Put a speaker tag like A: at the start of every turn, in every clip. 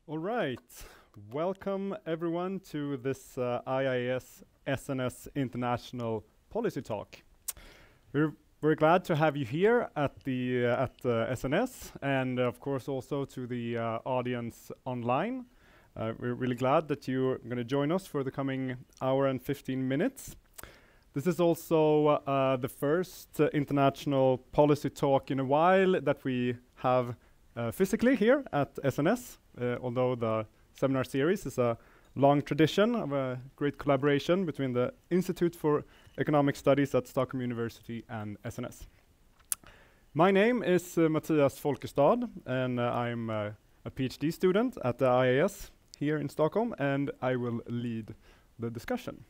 A: All right, welcome everyone to this IIES SNS International Policy Talk. We're very glad to have you here at the SNS, and of course also to the audience online. We're really glad that you're going to join us for the coming hour and 15 minutes. This is also the first international policy talk in a while that we have physically here at SNS, although the seminar series is a long tradition of a great collaboration between the Institute for Economic Studies at Stockholm University and SNS. My name is Mattias Folkestad, and I'm a PhD student at the IIES here in Stockholm, and I will lead the discussion.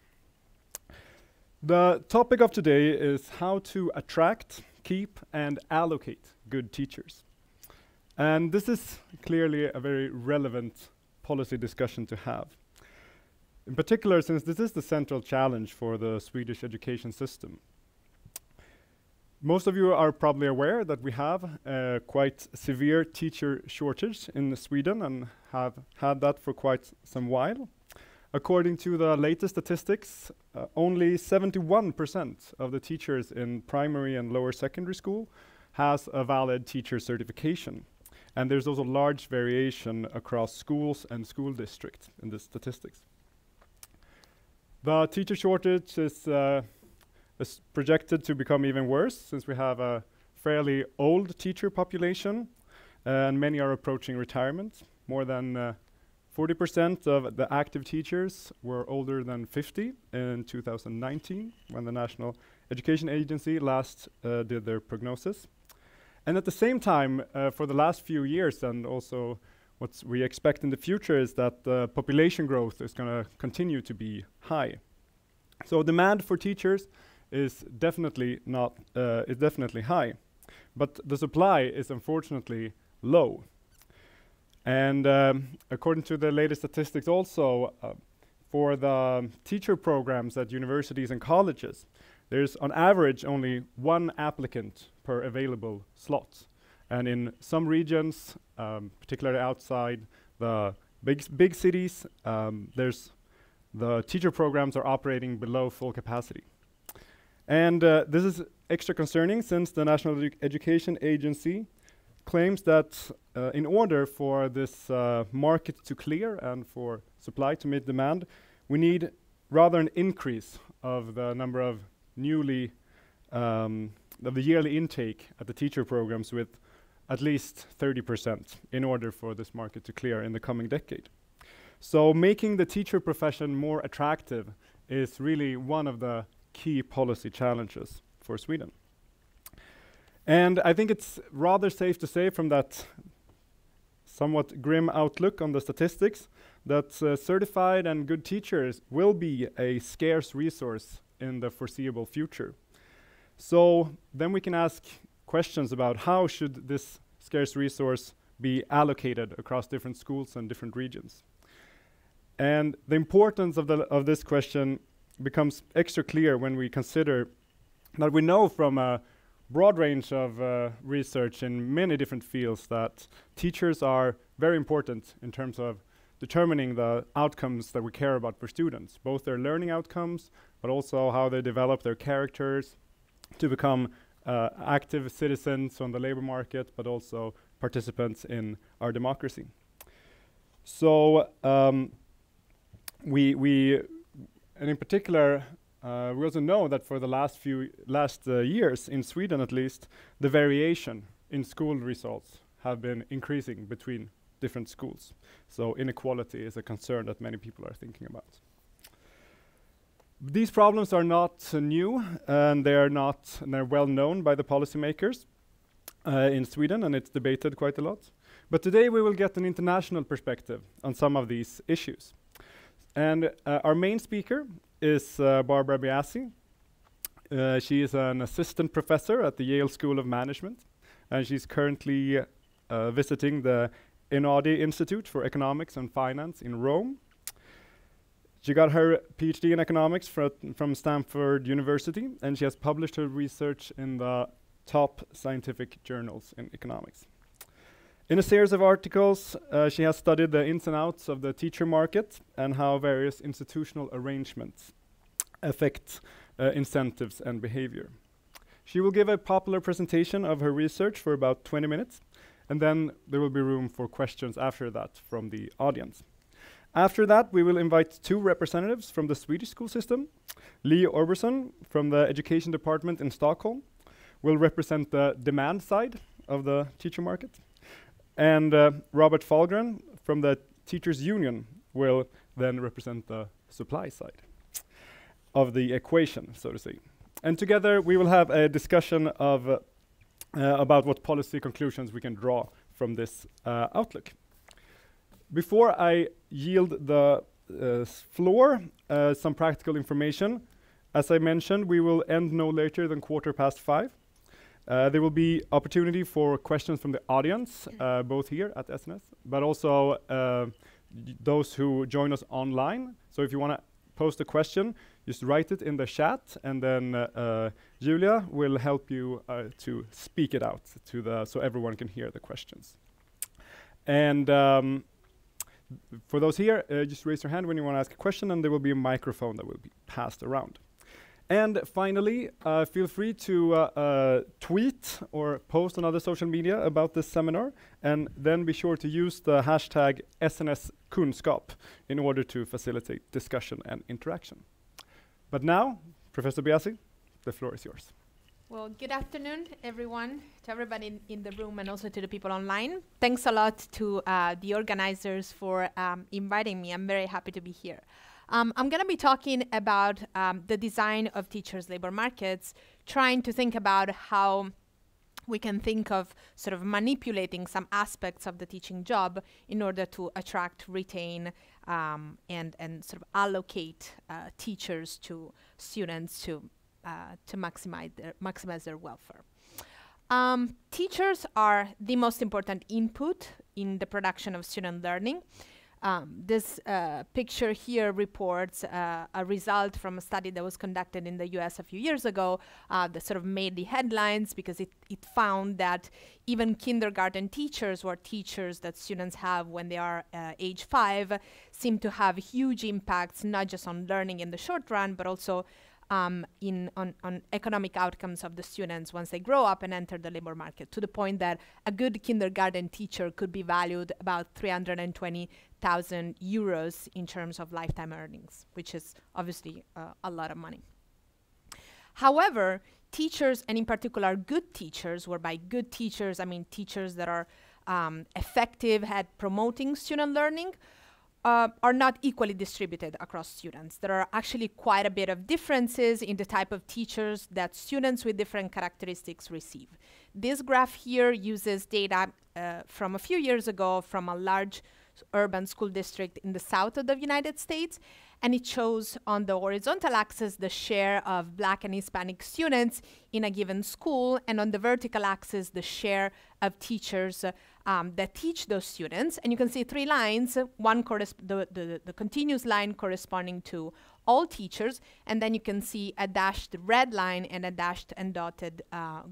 A: The topic of today is how to attract, keep, and allocate good teachers. And this is clearly a very relevant policy discussion to have. In particular, since this is the central challenge for the Swedish education system. Most of you are probably aware that we have a quite severe teacher shortage in Sweden and have had that for quite some while. According to the latest statistics, only 71% of the teachers in primary and lower secondary school has a valid teacher certification. And there's also large variation across schools and school districts in the statistics. The teacher shortage is projected to become even worse since we have a fairly old teacher population and many are approaching retirement. More than 40% of the active teachers were older than 50 in 2019 when the National Education Agency last did their prognosis. And at the same time, for the last few years, and also what we expect in the future, is that the population growth is going to continue to be high. So demand for teachers is definitely high, but the supply is unfortunately low. And according to the latest statistics, also for the teacher programs at universities and colleges, there's on average only one applicant per available slot. And in some regions, particularly outside the big cities, the teacher programs are operating below full capacity. And this is extra concerning since the National Education Agency claims that in order for this market to clear and for supply to meet demand, we need rather an increase of the number of of the yearly intake at the teacher programs with at least 30% in order for this market to clear in the coming decade. So making the teacher profession more attractive is really one of the key policy challenges for Sweden. And I think it's rather safe to say from that somewhat grim outlook on the statistics that certified and good teachers will be a scarce resource in the foreseeable future. So then we can ask questions about how should this scarce resource be allocated across different schools and different regions. And the importance of this question becomes extra clear when we consider that we know from a broad range of research in many different fields that teachers are very important in terms of determining the outcomes that we care about for students, both their learning outcomes, but also how they develop their characters to become active citizens on the labor market, but also participants in our democracy. So and in particular, we also know that for the last years, in Sweden at least, the variation in school results have been increasing between different schools. So inequality is a concern that many people are thinking about. These problems are not new, and they're well known by the policymakers in Sweden, and it's debated quite a lot. But today we will get an international perspective on some of these issues. And our main speaker is Barbara Biasi. She is an assistant professor at the Yale School of Management, and she's currently visiting the Einaudi Institute for Economics and Finance in Rome. She got her PhD in economics from Stanford University, and she has published her research in the top scientific journals in economics. In a series of articles, she has studied the ins and outs of the teacher market and how various institutional arrangements affect incentives and behavior. She will give a popular presentation of her research for about 20 minutes, and then there will be room for questions after that from the audience. After that, we will invite two representatives from the Swedish school system. Orberson from the education department in Stockholm will represent the demand side of the teacher market. And Robert Fahlgren from the Teachers Union will then represent the supply side of the equation, so to say. And together we will have a discussion of about what policy conclusions we can draw from this outlook. Before I yield the floor, some practical information. As I mentioned, we will end no later than 5:15. There will be opportunity for questions from the audience, both here at SNS, but also those who join us online. So if you want to post a question, just write it in the chat, and then Julia will help you to speak it out to so everyone can hear the questions. And for those here, just raise your hand when you want to ask a question, and there will be a microphone that will be passed around. And finally, feel free to tweet or post on other social media about this seminar, and then be sure to use the hashtag SNSkunskap in order to facilitate discussion and interaction. But now, Professor Biasi, the floor is yours.
B: Well, good afternoon, everyone, to everybody in the room and also to the people online. Thanks a lot to the organizers for inviting me. I'm very happy to be here. I'm going to be talking about the design of teachers' labor markets, trying to think about how we can think of sort of manipulating some aspects of the teaching job in order to attract, retain, and sort of allocate teachers to students to maximize their welfare. Teachers are the most important input in the production of student learning. This picture here reports a result from a study that was conducted in the US a few years ago that sort of made the headlines because it found that even kindergarten teachers, or teachers that students have when they are age 5, seem to have huge impacts, not just on learning in the short run, but also on economic outcomes of the students once they grow up and enter the labor market, to the point that a good kindergarten teacher could be valued about 320,000 euros in terms of lifetime earnings, which is obviously a lot of money. However, teachers, and in particular good teachers, where by good teachers I mean teachers that are effective at promoting student learning, are not equally distributed across students. There are actually quite a bit of differences in the type of teachers that students with different characteristics receive. This graph here uses data from a few years ago from a large urban school district in the south of the United States, and it shows on the horizontal axis the share of Black and Hispanic students in a given school, and on the vertical axis the share of teachers that teach those students. And you can see 3 lines, one the continuous line corresponding to all teachers, and then you can see a dashed red line and a dashed and dotted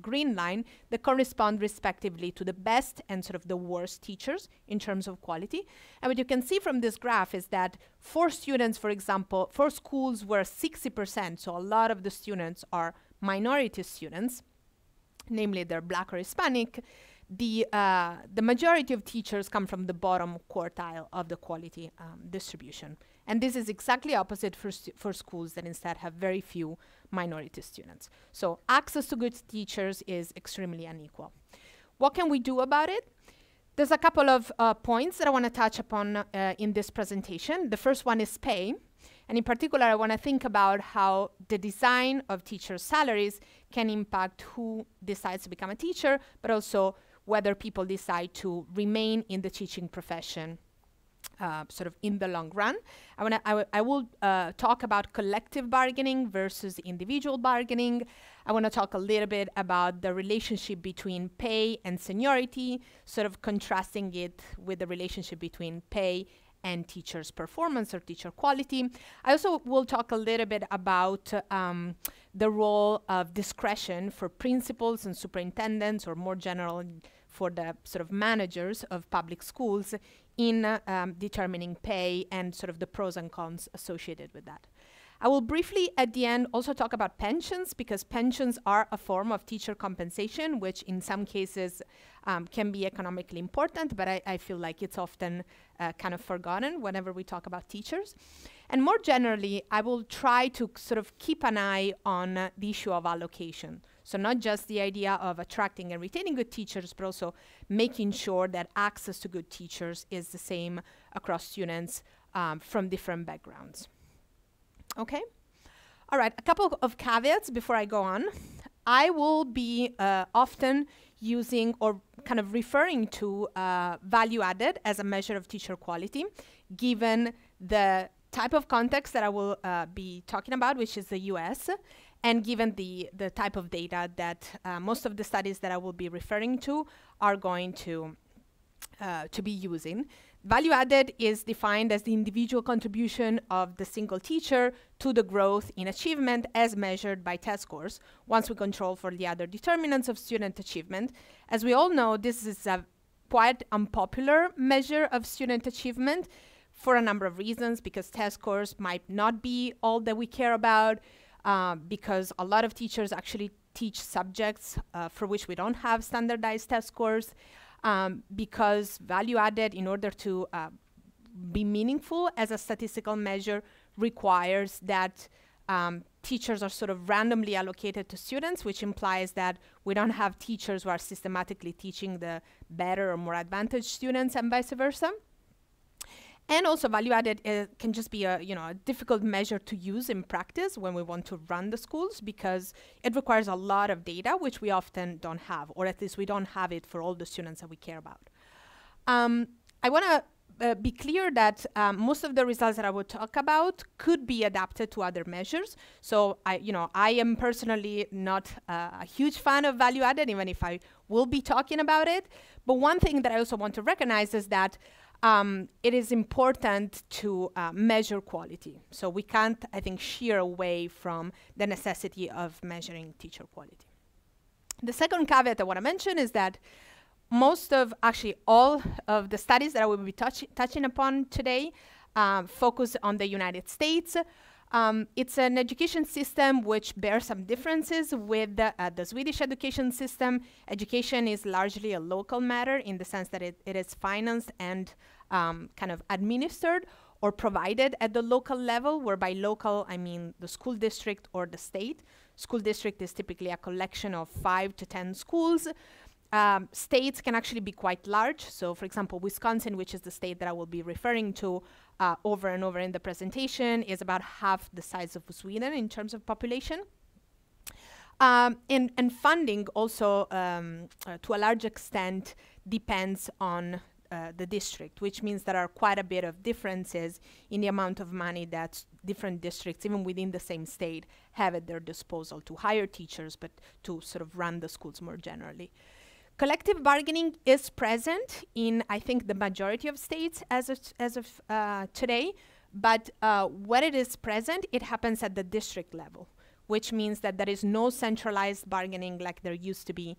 B: green line that correspond respectively to the best and sort of the worst teachers in terms of quality. And what you can see from this graph is that for students, for example, for schools where 60%, so a lot of the students are minority students, namely they're Black or Hispanic, the majority of teachers come from the bottom quartile of the quality distribution. And this is exactly opposite for schools that instead have very few minority students. So access to good teachers is extremely unequal. What can we do about it? There's a couple of points that I want to touch upon in this presentation. The first one is pay. And in particular, I want to think about how the design of teachers' salaries can impact who decides to become a teacher, but also whether people decide to remain in the teaching profession sort of in the long run. I will talk about collective bargaining versus individual bargaining. I want to talk a little bit about the relationship between pay and seniority, sort of contrasting it with the relationship between pay and teachers' performance or teacher quality. I also will talk a little bit about the role of discretion for principals and superintendents, or more general for the sort of managers of public schools in determining pay and sort of the pros and cons associated with that. I will briefly at the end also talk about pensions, because pensions are a form of teacher compensation, which in some cases can be economically important, but I feel like it's often kind of forgotten whenever we talk about teachers. And more generally, I will try to sort of keep an eye on the issue of allocation. So not just the idea of attracting and retaining good teachers, but also making sure that access to good teachers is the same across students from different backgrounds. Okay? All right, a couple of caveats before I go on. I will be often using or kind of referring to value added as a measure of teacher quality, given the type of context that I will be talking about, which is the US, and given the type of data that most of the studies that I will be referring to are going to be using. Value added is defined as the individual contribution of the single teacher to the growth in achievement as measured by test scores, once we control for the other determinants of student achievement. As we all know, this is a quite unpopular measure of student achievement for a number of reasons, because test scores might not be all that we care about, because a lot of teachers actually teach subjects for which we don't have standardized test scores, because value added, in order to be meaningful as a statistical measure, requires that teachers are sort of randomly allocated to students, which implies that we don't have teachers who are systematically teaching the better or more advantaged students and vice versa. And also value added can just be a difficult measure to use in practice when we want to run the schools, because it requires a lot of data, which we often don't have, or at least we don't have it for all the students that we care about. I want to be clear that most of the results that I will talk about could be adapted to other measures. So I am personally not a huge fan of value added, even if I will be talking about it. But one thing that I also want to recognize is that it is important to measure quality. So we can't, I think, sheer away from the necessity of measuring teacher quality. The second caveat I want to mention is that actually all of the studies that I will be touching upon today focus on the United States. It's an education system which bears some differences with the Swedish education system. Education is largely a local matter in the sense that it is financed and kind of administered or provided at the local level, where by local I mean the school district or the state. School district is typically a collection of 5 to 10 schools. States can actually be quite large. So for example, Wisconsin, which is the state that I will be referring to over and over in the presentation, is about half the size of Sweden in terms of population. And funding also, to a large extent, depends on the district, which means there are quite a bit of differences in the amount of money that different districts, even within the same state, have at their disposal to hire teachers, but to sort of run the schools more generally. Collective bargaining is present in, I think, the majority of states as of today, but when it is present, it happens at the district level, which means that there is no centralized bargaining like there used to be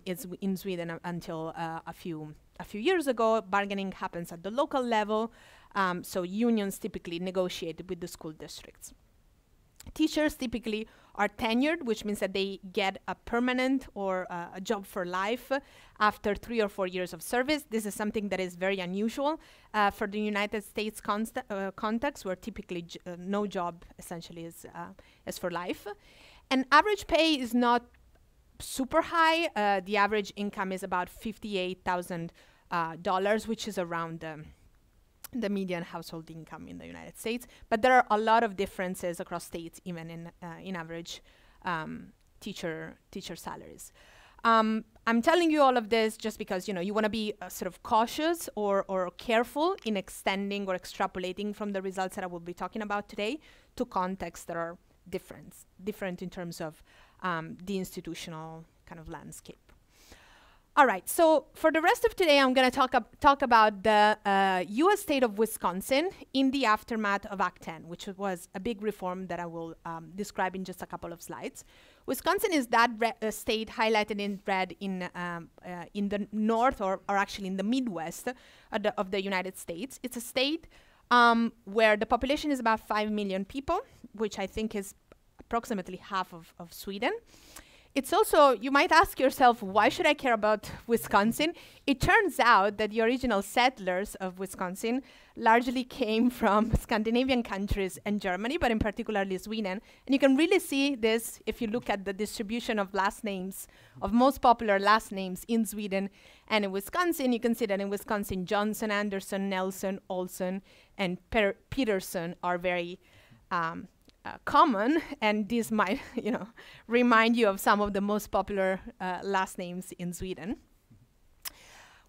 B: in Sweden until a few years ago. Bargaining happens at the local level, so unions typically negotiate with the school districts. Teachers typically are tenured, which means that they get a permanent or a job for life after 3 or 4 years of service. This is something that is very unusual for the United States context, where typically no job essentially is for life. And average pay is not super high. The average income is about $58,000, which is around the median household income in the United States. But there are a lot of differences across states, even in average teacher salaries. I'm telling you all of this just because you want to be sort of cautious or careful in extending or extrapolating from the results that I will be talking about today to contexts that are different in terms of the institutional kind of landscape. All right, so for the rest of today, I'm going to talk about the U.S. state of Wisconsin in the aftermath of Act 10, which was a big reform that I will describe in just a couple of slides. Wisconsin is that state highlighted in red in the north, or actually in the Midwest of the United States. It's a state where the population is about 5 million people, which I think is approximately half of Sweden. It's also, you might ask yourself, why should I care about Wisconsin? It turns out that the original settlers of Wisconsin largely came from Scandinavian countries and Germany, but in particularly Sweden. And you can really see this if you look at the distribution of last names, of most popular last names in Sweden and in Wisconsin. You can see that in Wisconsin, Johnson, Anderson, Nelson, Olson, and Peterson are very common, and this might, remind you of some of the most popular last names in Sweden.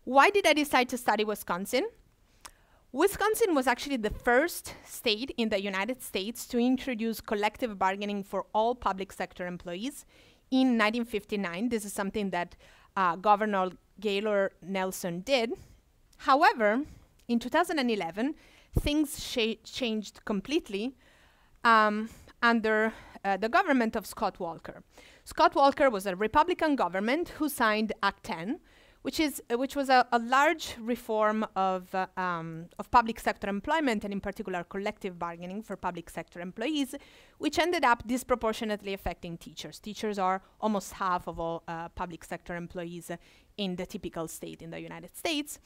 B: Why did I decide to study Wisconsin? Wisconsin was actually the first state in the United States to introduce collective bargaining for all public sector employees in 1959. This is something that Governor Gaylord Nelson did. However, in 2011, things changed completely under the government of Scott Walker. Scott Walker was a Republican government who signed Act 10, which was a large reform of public sector employment, and in particular collective bargaining for public sector employees, which ended up disproportionately affecting teachers. Teachers are almost half of all public sector employees in the typical state in the United States.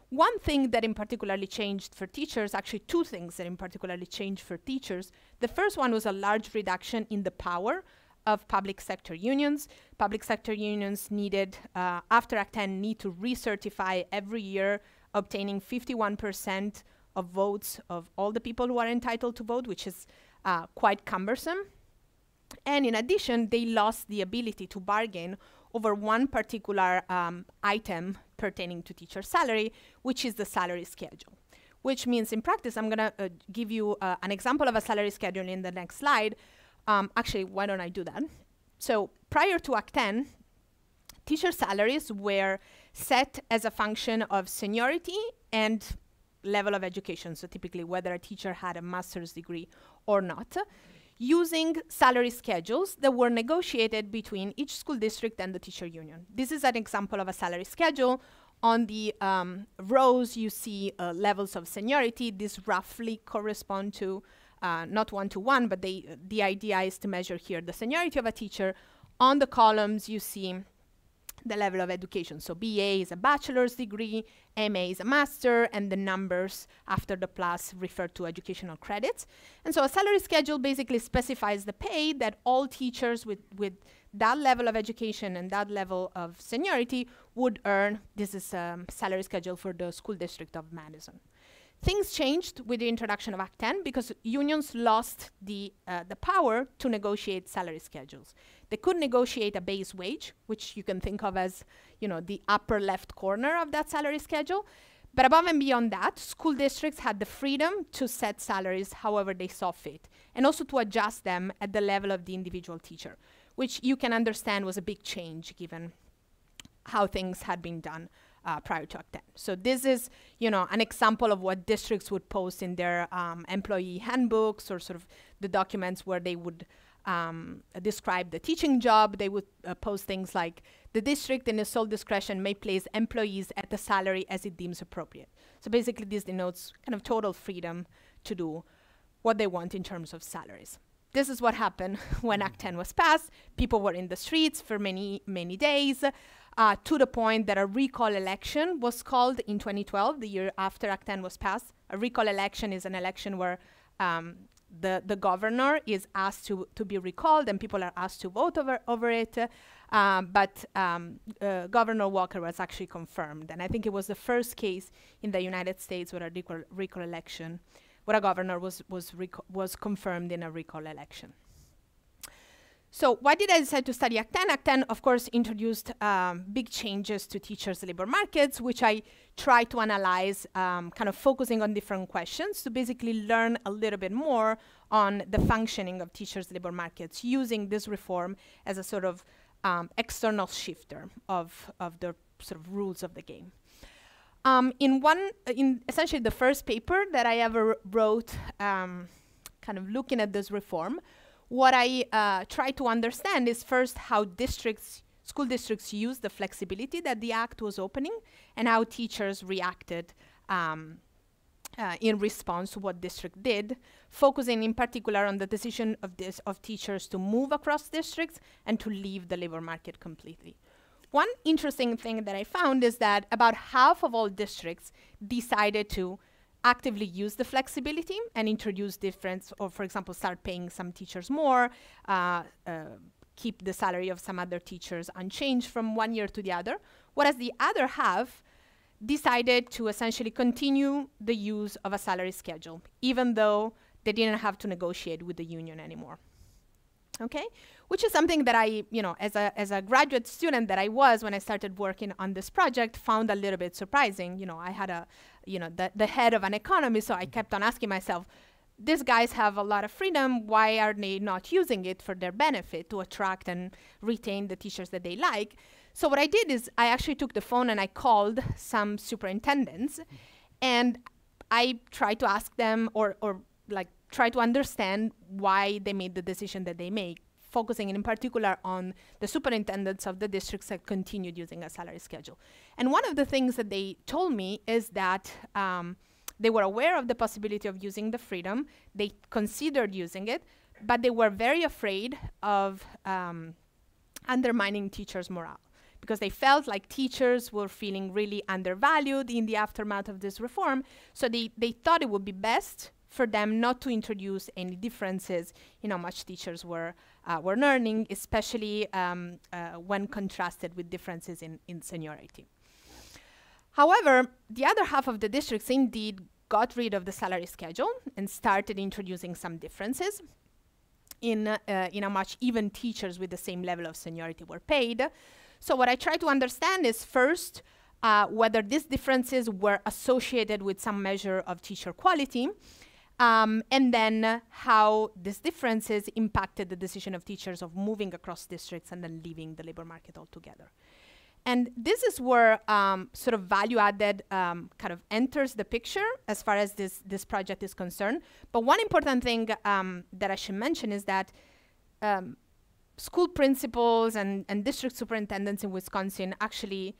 B: One thing that in particularly changed for teachers, actually two things that in particularly changed for teachers. The first one was a large reduction in the power of public sector unions. Public sector unions needed, after Act 10, need to recertify every year, obtaining 51% of votes of all the people who are entitled to vote, which is quite cumbersome. And in addition, they lost the ability to bargain over one particular item pertaining to teacher salary, which is the salary schedule. Which means in practice, I'm gonna give you an example of a salary schedule in the next slide. Actually, why don't I do that? So prior to Act 10, teacher salaries were set as a function of seniority and level of education, so typically whether a teacher had a master's degree or not, using salary schedules that were negotiated between each school district and the teacher union. This is an example of a salary schedule. On the rows, you see levels of seniority. These roughly correspond to not one-to-one, but the idea is to measure here the seniority of a teacher. On the columns, you see the level of education. So BA is a bachelor's degree, MA is a master, and the numbers after the plus refer to educational credits. And so a salary schedule basically specifies the pay that all teachers with that level of education and that level of seniority would earn. This is a salary schedule for the school district of Madison. Things changed with the introduction of Act 10 because unions lost the power to negotiate salary schedules. They could negotiate a base wage, which you can think of as, the upper left corner of that salary schedule. But above and beyond that, school districts had the freedom to set salaries however they saw fit, and also to adjust them at the level of the individual teacher, which you can understand was a big change given how things had been done prior to Act 10. So this is, an example of what districts would post in their employee handbooks, or sort of the documents where they would describe the teaching job. They would post things like, the district in its sole discretion may place employees at the salary as it deems appropriate. So basically this denotes kind of total freedom to do what they want in terms of salaries. This is what happened when Act 10 was passed. People were in the streets for many, many days, to the point that a recall election was called in 2012, the year after Act 10 was passed. A recall election is an election where the governor is asked to be recalled, and people are asked to vote over it. But Governor Walker was actually confirmed. And I think it was the first case in the United States where a recall election, where a governor was confirmed in a recall election. So why did I decide to study Act 10? Act 10, of course, introduced big changes to teachers' labor markets, which I tried to analyze, kind of focusing on different questions to basically learn a little bit more on the functioning of teachers' labor markets, using this reform as a sort of external shifter of the sort of rules of the game. In essentially the first paper that I ever wrote, kind of looking at this reform, what I try to understand is first how school districts use the flexibility that the Act was opening and how teachers reacted in response to what district did, focusing in particular on the decision of teachers to move across districts and to leave the labor market completely. One interesting thing that I found is that about half of all districts decided to actively use the flexibility and introduce difference, or for example, start paying some teachers more, keep the salary of some other teachers unchanged from one year to the other, whereas the other half decided to essentially continue the use of a salary schedule, even though they didn't have to negotiate with the union anymore. Okay, which is something that I, as a graduate student that I was when I started working on this project, found a little bit surprising. I had the head of an economy, so I kept on asking myself, these guys have a lot of freedom, why are they not using it for their benefit to attract and retain the teachers that they like? So what I did is I actually took the phone and I called some superintendents, and I tried to ask them or try to understand why they made the decision that they made, focusing in particular on the superintendents of the districts that continued using a salary schedule. And one of the things that they told me is that they were aware of the possibility of using the freedom, they considered using it, but they were very afraid of undermining teachers' morale, because they felt like teachers were feeling really undervalued in the aftermath of this reform, so they thought it would be best for them not to introduce any differences in how much teachers were earning, especially when contrasted with differences in seniority. However, the other half of the districts indeed got rid of the salary schedule and started introducing some differences in how much even teachers with the same level of seniority were paid. So what I try to understand is first whether these differences were associated with some measure of teacher quality, and then how these differences impacted the decision of teachers of moving across districts and then leaving the labor market altogether. And this is where sort of value added kind of enters the picture as far as this project is concerned. But one important thing that I should mention is that school principals and district superintendents in Wisconsin actually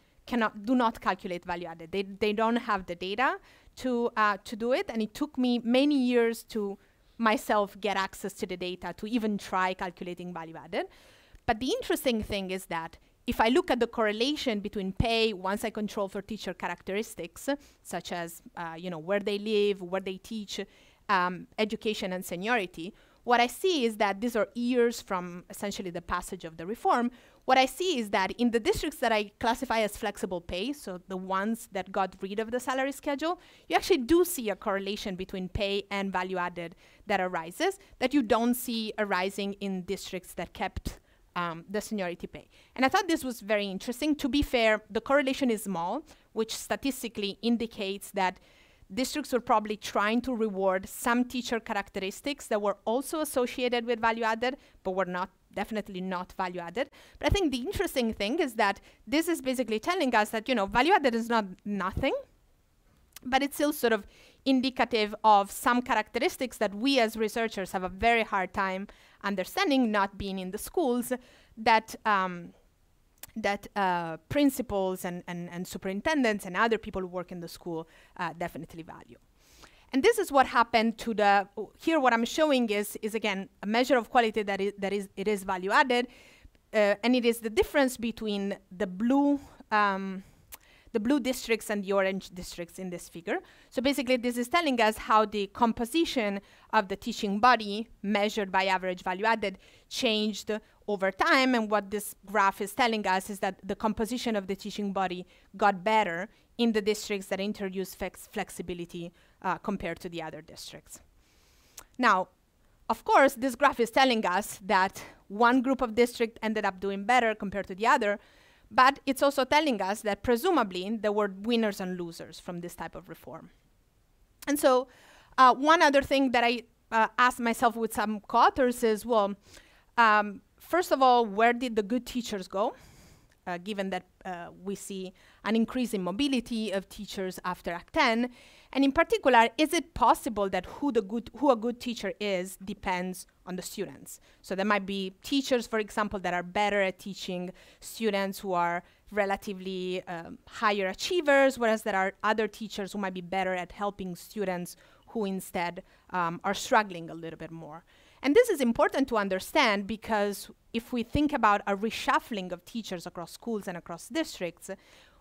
B: do not calculate value added. They don't have the data to do it, and it took me many years to myself get access to the data to even try calculating value added. But the interesting thing is that if I look at the correlation between pay, once I control for teacher characteristics, such as where they live, where they teach, education and seniority, what I see is that these are years from essentially the passage of the reform. What I see is that in the districts that I classify as flexible pay, so the ones that got rid of the salary schedule, you actually do see a correlation between pay and value added that arises that you don't see arising in districts that kept the seniority pay. And I thought this was very interesting. To be fair, the correlation is small, which statistically indicates that districts were probably trying to reward some teacher characteristics that were also associated with value added, but were definitely not value added. But I think the interesting thing is that this is basically telling us that, value added is not nothing, but it's still sort of indicative of some characteristics that we as researchers have a very hard time understanding, not being in the schools, that principals and superintendents and other people who work in the school definitely value. And this is what happened to here what I'm showing is again a measure of quality that is value added, and it is the difference between the blue districts and the orange districts in this figure. So basically this is telling us how the composition of the teaching body measured by average value added changed over time, and what this graph is telling us is that the composition of the teaching body got better in the districts that introduced flexibility compared to the other districts. Now, of course, this graph is telling us that one group of districts ended up doing better compared to the other, but it's also telling us that presumably there were winners and losers from this type of reform. And so one other thing that I asked myself with some co-authors is, well, first of all, where did the good teachers go? given that we see an increase in mobility of teachers after Act 10? And in particular, is it possible that who a good teacher is depends on the students? So there might be teachers, for example, that are better at teaching students who are relatively higher achievers, whereas there are other teachers who might be better at helping students who instead are struggling a little bit more. And this is important to understand because if we think about a reshuffling of teachers across schools and across districts,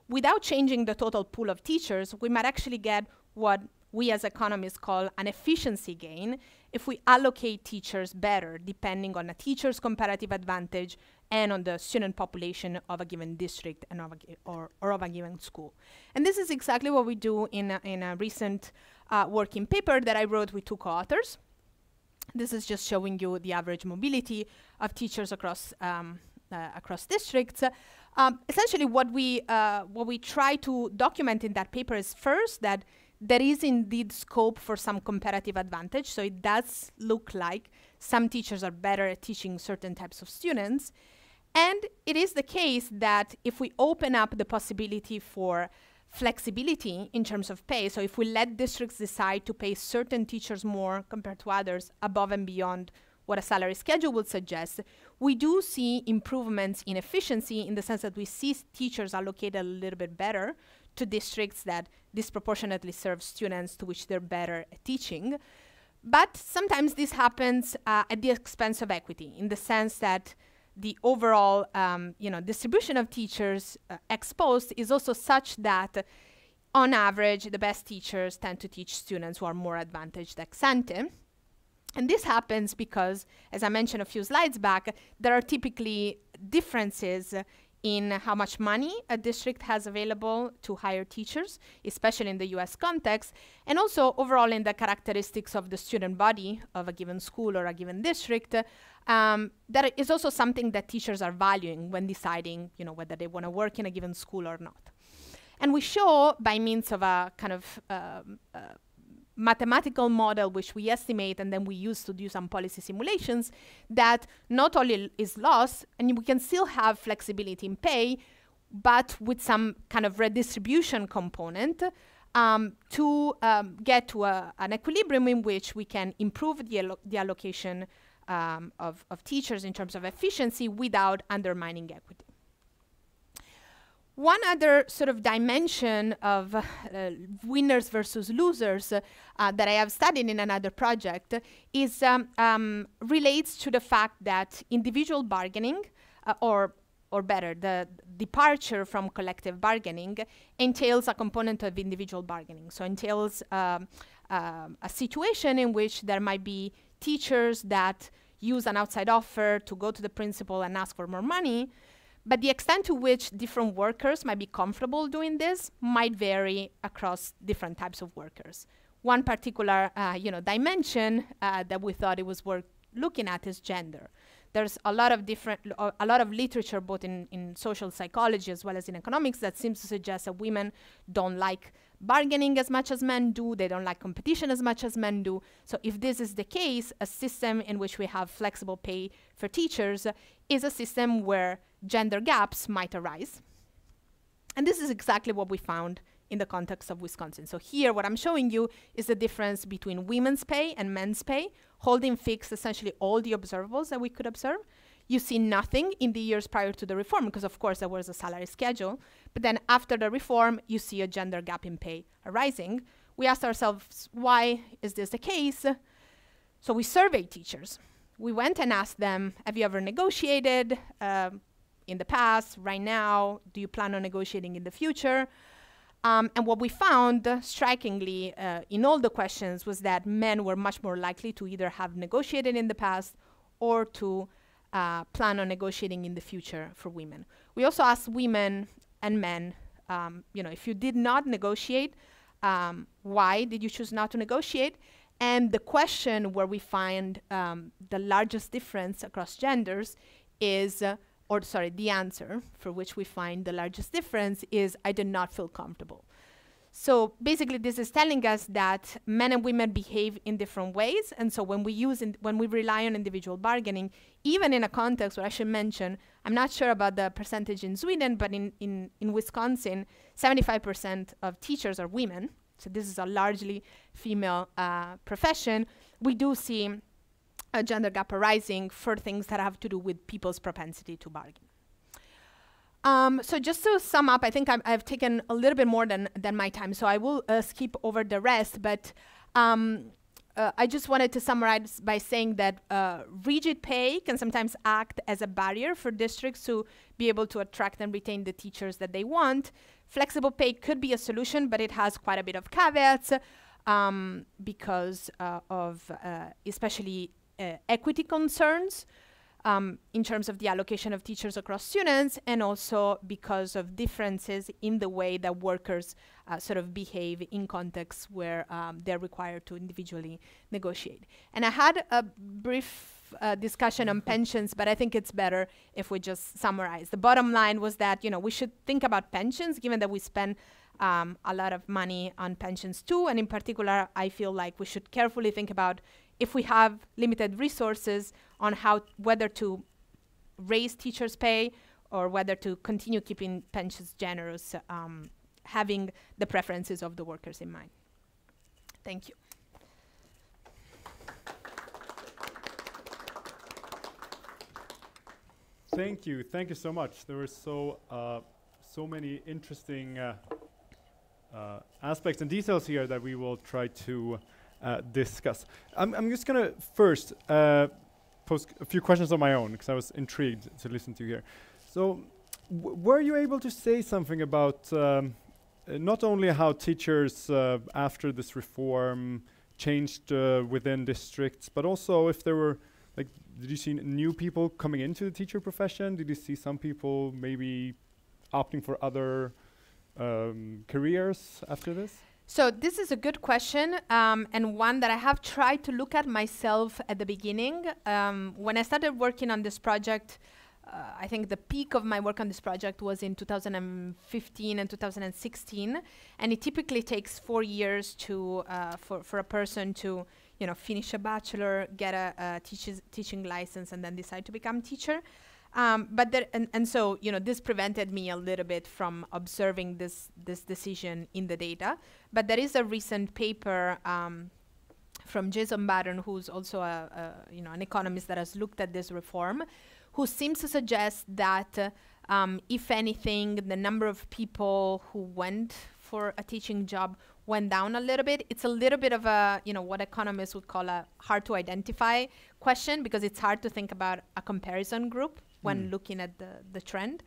B: without changing the total pool of teachers, we might actually get what we as economists call an efficiency gain if we allocate teachers better depending on a teacher's comparative advantage and on the student population of a given district and or of a given school. And this is exactly what we do in a recent working paper that I wrote with 2 co-authors. This is just showing you the average mobility of teachers across districts. Essentially, what we try to document in that paper is first that there is indeed scope for some comparative advantage. So it does look like some teachers are better at teaching certain types of students. And it is the case that if we open up the possibility for flexibility in terms of pay, so if we let districts decide to pay certain teachers more compared to others above and beyond what a salary schedule would suggest, we do see improvements in efficiency in the sense that we see teachers allocated a little bit better to districts that disproportionately serve students to which they're better at teaching. But sometimes this happens at the expense of equity, in the sense that the overall distribution of teachers exposed is also such that on average the best teachers tend to teach students who are more advantaged ex ante. And this happens because, as I mentioned a few slides back, there are typically differences in how much money a district has available to hire teachers, especially in the US context, and also overall in the characteristics of the student body of a given school or a given district. That is also something that teachers are valuing when deciding, whether they want to work in a given school or not. And we show, by means of a kind of mathematical model which we estimate and then we use to do some policy simulations, that not only is loss, and we can still have flexibility in pay, but with some kind of redistribution component to get to an equilibrium in which we can improve the allocation of teachers in terms of efficiency without undermining equity. One other sort of dimension of winners versus losers that I have studied in another project is relates to the fact that individual bargaining, or better, the departure from collective bargaining entails a component of individual bargaining. So entails a situation in which there might be teachers that use an outside offer to go to the principal and ask for more money. But the extent to which different workers might be comfortable doing this might vary across different types of workers. One particular dimension that we thought it was worth looking at is gender. There's a lot of literature, both in social psychology as well as in economics, that seems to suggest that women don't like bargaining as much as men do. They don't like competition as much as men do. So if this is the case, a system in which we have flexible pay for teachers is a system where gender gaps might arise. And this is exactly what we found in the context of Wisconsin. So here, what I'm showing you is the difference between women's pay and men's pay, holding fixed essentially all the observables that we could observe. You see nothing in the years prior to the reform, because of course there was a salary schedule. But then after the reform, you see a gender gap in pay arising. We asked ourselves, why is this the case? So we surveyed teachers. We went and asked them, have you ever negotiated in the past, right now? Do you plan on negotiating in the future? And what we found, strikingly, in all the questions was that men were much more likely to either have negotiated in the past or to plan on negotiating in the future for women. We also asked women and men, if you did not negotiate, why did you choose not to negotiate? And the question where we find the largest difference across genders is, the answer for which we find the largest difference is, I did not feel comfortable. So basically, this is telling us that men and women behave in different ways. And so when we rely on individual bargaining, even in a context where I should mention, I'm not sure about the percentage in Sweden, but in Wisconsin, 75% of teachers are women. So this is a largely female profession. We do see a gender gap arising for things that have to do with people's propensity to bargain. So just to sum up, I think I've taken a little bit more than my time, so I will skip over the rest, but I just wanted to summarize by saying that rigid pay can sometimes act as a barrier for districts to be able to attract and retain the teachers that they want. Flexible pay could be a solution, but it has quite a bit of caveats because of especially equity concerns. In terms of the allocation of teachers across students, and also because of differences in the way that workers sort of behave in contexts where they're required to individually negotiate. And I had a brief discussion on pensions, but I think it's better if we just summarize. The bottom line was that, we should think about pensions, given that we spend a lot of money on pensions too, and in particular, I feel like we should carefully think about if we have limited resources on whether to raise teachers' pay or whether to continue keeping pensions generous, having the preferences of the workers in mind. Thank you.
A: Thank you. Thank you so much. There were so many interesting aspects and details here that we will try to discuss. I'm just going to first pose a few questions on my own because I was intrigued to listen to here. So were you able to say something about not only how teachers after this reform changed within districts, but also if there were, like, did you see new people coming into the teacher profession? Did you see some people maybe opting for other careers after this?
B: So this is a good question, and one that I have tried to look at myself at the beginning. When I started working on this project, I think the peak of my work on this project was in 2015 and 2016, and it typically takes 4 years to for a person to finish a bachelor, get a teaching license, and then decide to become teacher. But there, and so this prevented me a little bit from observing this decision in the data. But there is a recent paper from Jason Barron, who's also an economist that has looked at this reform, who seems to suggest that if anything, the number of people who went for a teaching job went down a little bit. It's a little bit of a, what economists would call a hard to identify question, because it's hard to think about a comparison group when looking at the trend.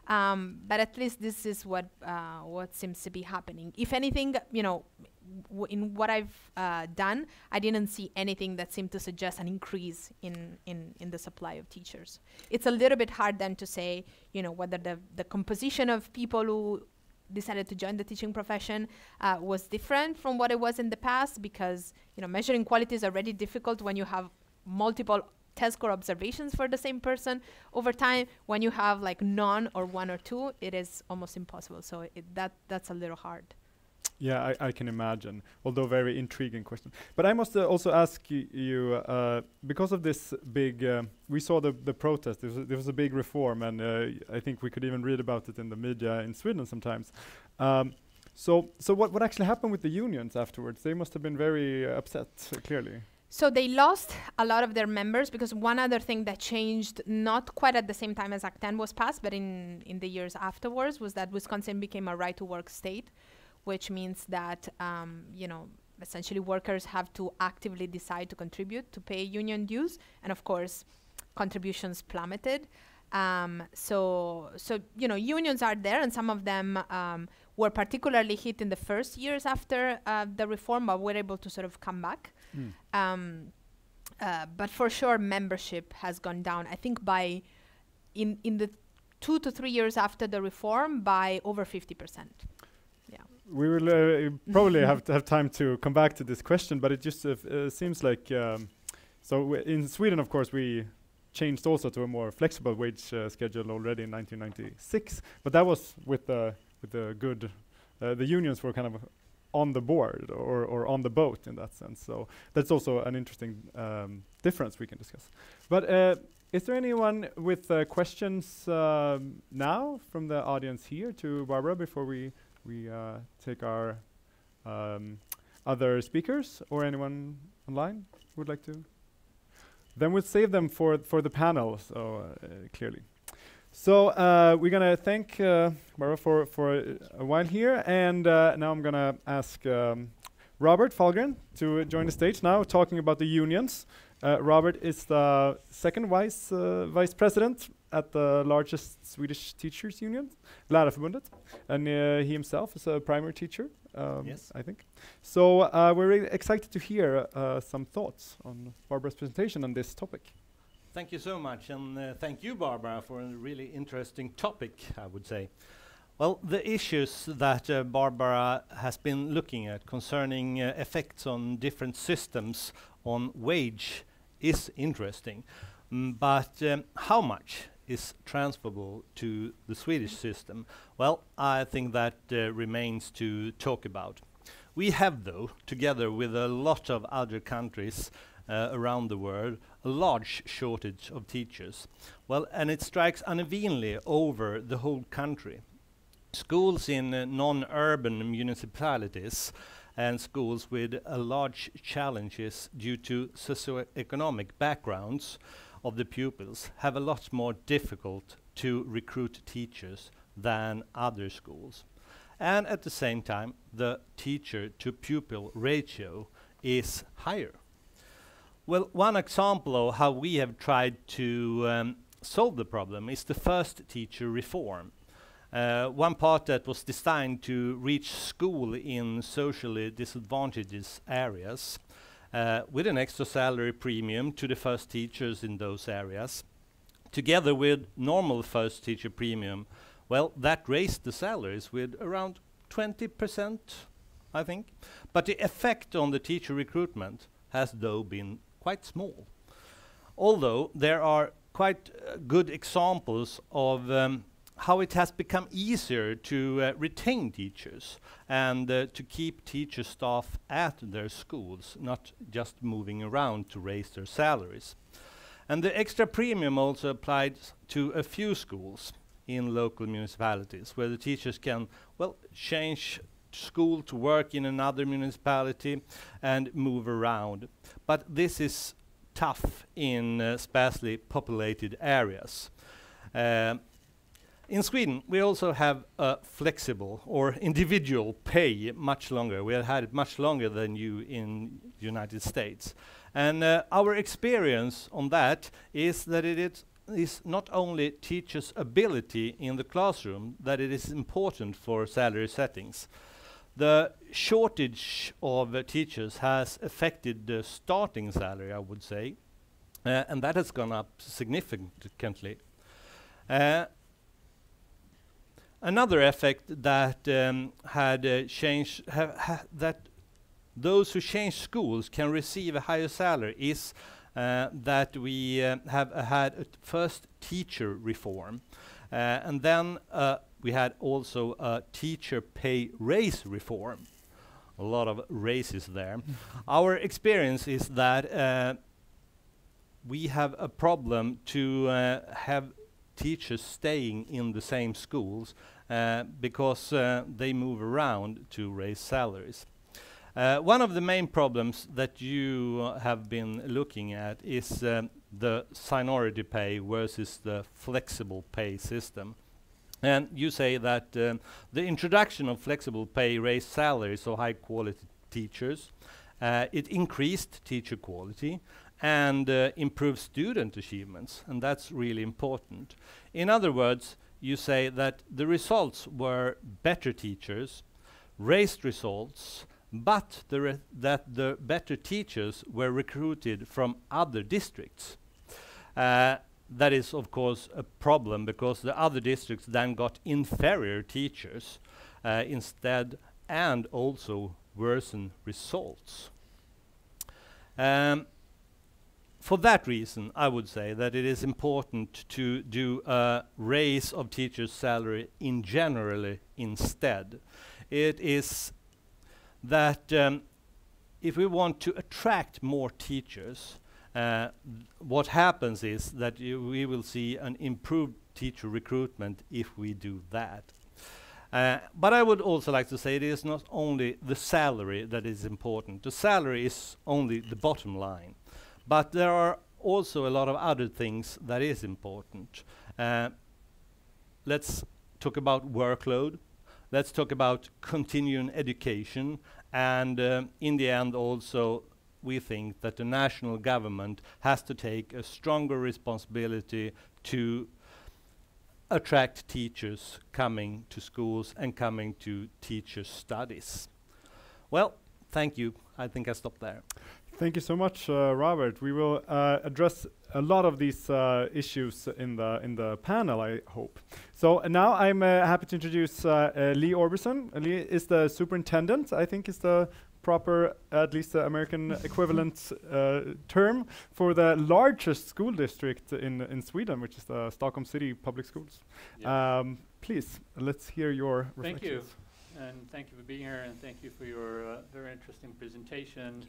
B: But at least this is what seems to be happening. If anything, in what I've done, I didn't see anything that seemed to suggest an increase in the supply of teachers. It's a little bit hard then to say, whether the composition of people who decided to join the teaching profession was different from what it was in the past, because measuring quality is already difficult when you have multiple test score observations for the same person over time. When you have like none or one or two, it is almost impossible. So that's a little hard.
A: Yeah, I can imagine, although very intriguing question. But I must also ask you, because of this big, we saw the protest, there was a big reform, and I think we could even read about it in the media in Sweden sometimes. So what actually happened with the unions afterwards? They must have been very upset, clearly.
B: So they lost a lot of their members, because one other thing that changed, not quite at the same time as Act 10 was passed, but in the years afterwards, was that Wisconsin became a right-to-work state, which means that, essentially workers have to actively decide to contribute to pay union dues. And of course, contributions plummeted. So unions are there, and some of them were particularly hit in the first years after the reform, but were able to sort of come back. But for sure, membership has gone down. I think in the 2 to 3 years after the reform, by over 50%. Yeah.
A: We will probably have time to come back to this question, but it just seems like so in Sweden, of course, we changed also to a more flexible wage schedule already in 1996, but that was with the good the unions were kind of on the board or on the boat in that sense. So that's also an interesting difference we can discuss. But is there anyone with questions now from the audience here to Barbara before we take our other speakers, or anyone online who would like to? Then we'll save them for the panel, so clearly. So we're gonna thank Barbara for a while here, and now I'm gonna ask Robert Fahlgren to join the stage now, talking about the unions. Robert is the second vice president at the largest Swedish teachers union, Lärarförbundet, and he himself is a primary teacher,
C: yes,
A: I think. So we're really excited to hear some thoughts on Barbara's presentation on this topic.
C: Thank you so much, and thank you, Barbara, for a really interesting topic, I would say. Well, the issues that Barbara has been looking at concerning effects on different systems on wage is interesting, but how much is transferable to the Swedish system? Well, I think that remains to talk about. We have, though, together with a lot of other countries around the world, a large shortage of teachers. Well, and it strikes unevenly over the whole country. Schools in non-urban municipalities and schools with large challenges due to socioeconomic backgrounds of the pupils have a lot more difficult to recruit teachers than other schools. And at the same time, the teacher-to-pupil ratio is higher. Well, one example of how we have tried to solve the problem is the first teacher reform. One part that was designed to reach school in socially disadvantaged areas with an extra salary premium to the first teachers in those areas, together with normal first teacher premium. Well, that raised the salaries with around 20%, I think. But the effect on the teacher recruitment has, though, been quite small. Although there are quite good examples of how it has become easier to retain teachers and to keep teacher staff at their schools, not just moving around to raise their salaries. And the extra premium also applied to a few schools in local municipalities, where the teachers can, well, change school to work in another municipality and move around. But this is tough in sparsely populated areas. In Sweden, we also have a flexible or individual pay much longer. We have had it much longer than you in the United States. And our experience on that is that it is not only teachers' ability in the classroom, that it is important for salary settings. The shortage of teachers has affected the starting salary, I would say, and that has gone up significantly. Another effect that had changed, that those who change schools can receive a higher salary is that we have had a first teacher reform, and then we had also a teacher pay raise reform. A lot of raises there. Our experience is that we have a problem to have teachers staying in the same schools because they move around to raise salaries. One of the main problems that you have been looking at is the seniority pay versus the flexible pay system. And you say that the introduction of flexible pay raised salaries of high quality teachers, it increased teacher quality and improved student achievements, and that's really important. In other words, you say that the results were better teachers, raised results, but that the better teachers were recruited from other districts. That is, of course, a problem because the other districts then got inferior teachers instead, and also worsened results. For that reason, I would say that it is important to do a raise of teachers' salary in generally instead. It is that if we want to attract more teachers, what happens is that we will see an improved teacher recruitment if we do that. But I would also like to say it is not only the salary that is important. The salary is only the bottom line. But there are also a lot of other things that is important. Let's talk about workload. Let's talk about continuing education. And in the end also, we think that the national government has to take a stronger responsibility to attract teachers coming to schools and coming to teacher studies. Well, thank you. I think I stop there.
A: Thank you so much, Robert. We will address a lot of these issues in the panel, I hope. So now I'm happy to introduce Lee Orberson. Lee is the superintendent, I think is the proper, at least the American equivalent term for the largest school district in Sweden, which is the Stockholm City Public Schools.
D: Yeah.
A: Please, let's hear your
D: reflections.
A: Thank you.
D: And thank you for being here, and thank you for your very interesting presentation.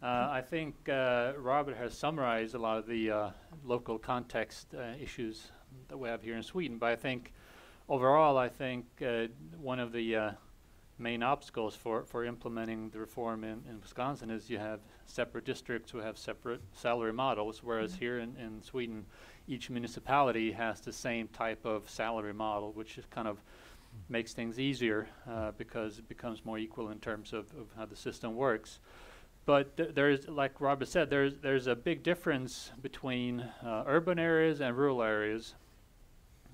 D: I think Robert has summarized a lot of the local context issues that we have here in Sweden, but I think overall, I think one of the main obstacles for implementing the reform in Wisconsin is you have separate districts who have separate salary models, whereas here in Sweden, each municipality has the same type of salary model, which is kind of makes things easier because it becomes more equal in terms of how the system works. But there's, like Robert said, there's a big difference between urban areas and rural areas,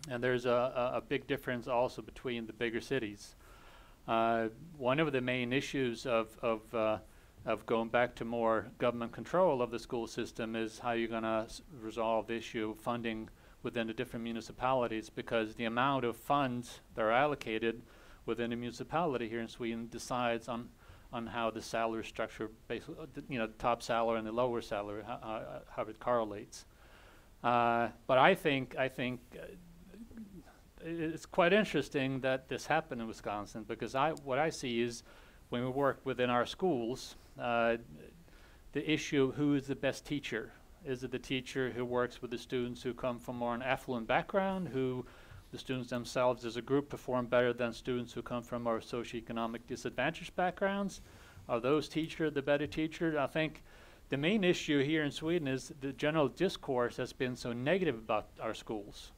D: and there's a big difference also between the bigger cities. One of the main issues of going back to more government control of the school system is how you're going to resolve the issue of funding within the different municipalities, because the amount of funds that are allocated within a municipality here in Sweden decides on how the salary structure, basically, the top salary and the lower salary, how it correlates. But I think it's quite interesting that this happened in Wisconsin, because what I see is when we work within our schools, the issue of who is the best teacher. Is it the teacher who works with the students who come from more an affluent background, who the students themselves as a group perform better than students who come from more socioeconomic disadvantaged backgrounds? Are those teachers the better teachers? I think the main issue here in Sweden is the general discourse has been so negative about our schools.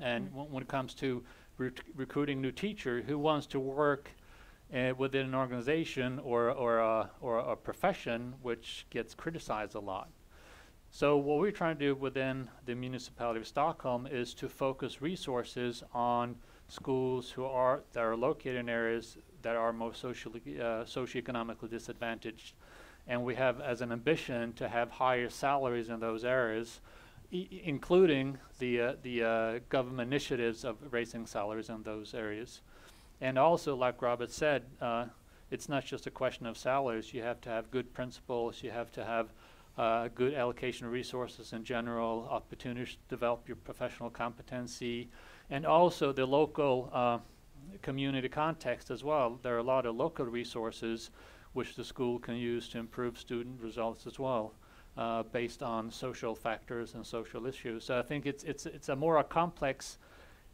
D: And when it comes to recruiting new teachers, who wants to work within an organization or a profession which gets criticized a lot? So what we're trying to do within the municipality of Stockholm is to focus resources on schools that are located in areas that are most socioeconomically disadvantaged. And we have as an ambition to have higher salaries in those areas, including the government initiatives of raising salaries in those areas. And also, like Robert said, it's not just a question of salaries. You have to have good principals. You have to have good allocation of resources in general, opportunities to develop your professional competency, and also the local community context as well. There are a lot of local resources which the school can use to improve student results as well, based on social factors and social issues. So I think it's a more complex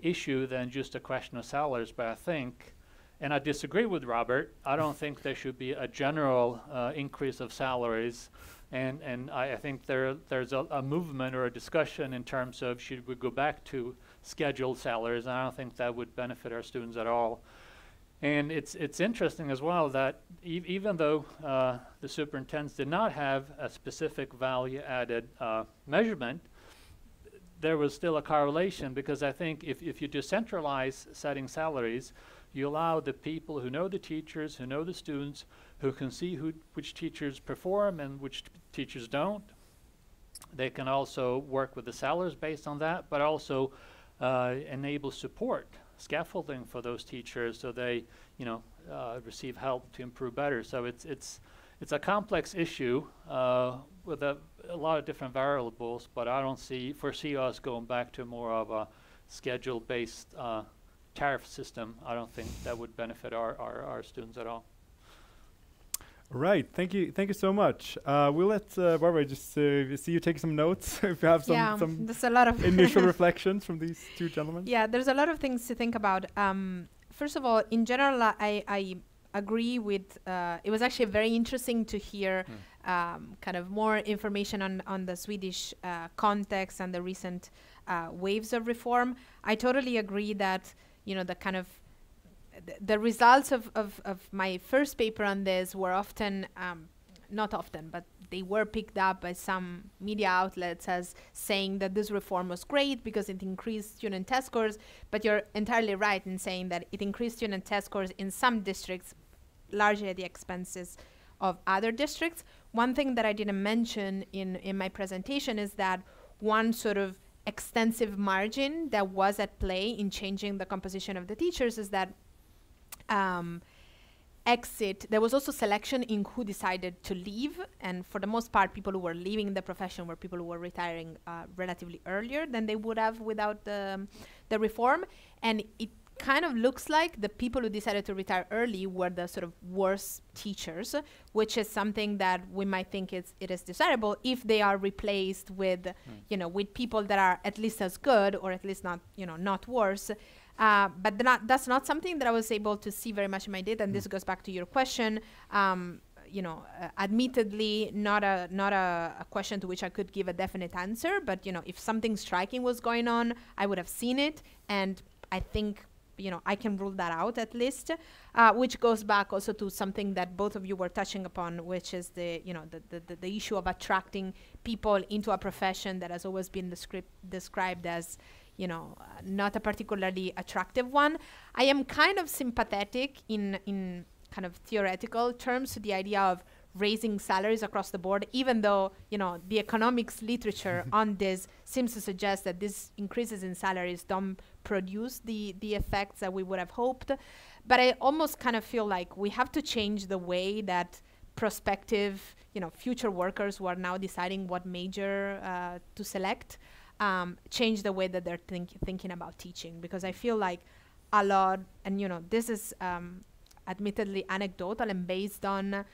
D: issue than just a question of salaries, but I think, and I disagree with Robert, I don't think there should be a general increase of salaries. And I think there's a movement or a discussion in terms of should we go back to scheduled salaries, and I don't think that would benefit our students at all. And it's interesting as well that even though the superintendents did not have a specific value-added measurement, there was still a correlation, because I think if you decentralize setting salaries, you allow the people who know the teachers, who know the students, who can see which teachers perform and which teachers don't. They can also work with the salaries based on that, but also enable support, scaffolding for those teachers so they, receive help to improve better. So it's a complex issue with a lot of different variables, but I don't foresee us going back to more of a schedule-based tariff system, I don't think that would benefit our students at all.
A: Right, thank you so much. We'll let Barbara just see you take some notes if you have some
B: there's a lot of
A: initial reflections from these two gentlemen.
B: Yeah, there's a lot of things to think about. First of all, in general, I agree with. It was actually very interesting to hear kind of more information on the Swedish context and the recent waves of reform. I totally agree that the kind of the results of my first paper on this were often, not often, but they were picked up by some media outlets as saying that this reform was great because it increased student test scores. But you're entirely right in saying that it increased student test scores in some districts, largely at the expenses of other districts. One thing that I didn't mention in my presentation is that one sort of extensive margin that was at play in changing the composition of the teachers is that there was also selection in who decided to leave, and for the most part people who were leaving the profession were people who were retiring relatively earlier than they would have without the reform. And it kind of looks like the people who decided to retire early were the sort of worst teachers, which is something that we might think it is desirable if they are replaced with with people that are at least as good, or at least not worse. But that's not something that I was able to see very much in my data, and this goes back to your question. Admittedly, not a question to which I could give a definite answer, but if something striking was going on, I would have seen it, and I think I can rule that out at least, which goes back also to something that both of you were touching upon, which is the issue of attracting people into a profession that has always been described as not a particularly attractive one. I am kind of sympathetic in kind of theoretical terms to the idea of raising salaries across the board, even though the economics literature on this seems to suggest that these increases in salaries don't produce the effects that we would have hoped. But I almost kind of feel like we have to change the way that prospective future workers who are now deciding what major to select change the way that they're thinking about teaching, because I feel like a lot, and this is admittedly anecdotal and based on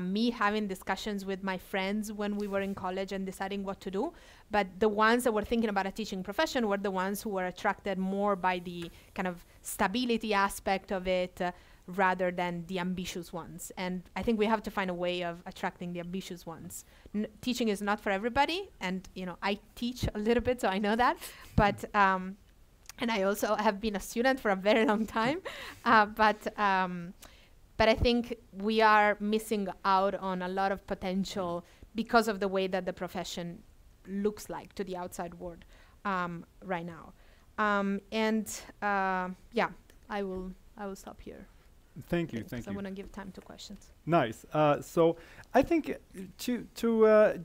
B: me having discussions with my friends when we were in college and deciding what to do, but the ones that were thinking about a teaching profession were the ones who were attracted more by the kind of stability aspect of it rather than the ambitious ones. And I think we have to find a way of attracting the ambitious ones. Teaching is not for everybody, and I teach a little bit, so I know that, but and I also have been a student for a very long time, but I think we are missing out on a lot of potential because of the way that the profession looks like to the outside world right now. Yeah, I will stop here.
A: Thank you.
B: I want to give time to questions.
A: Nice. So I think to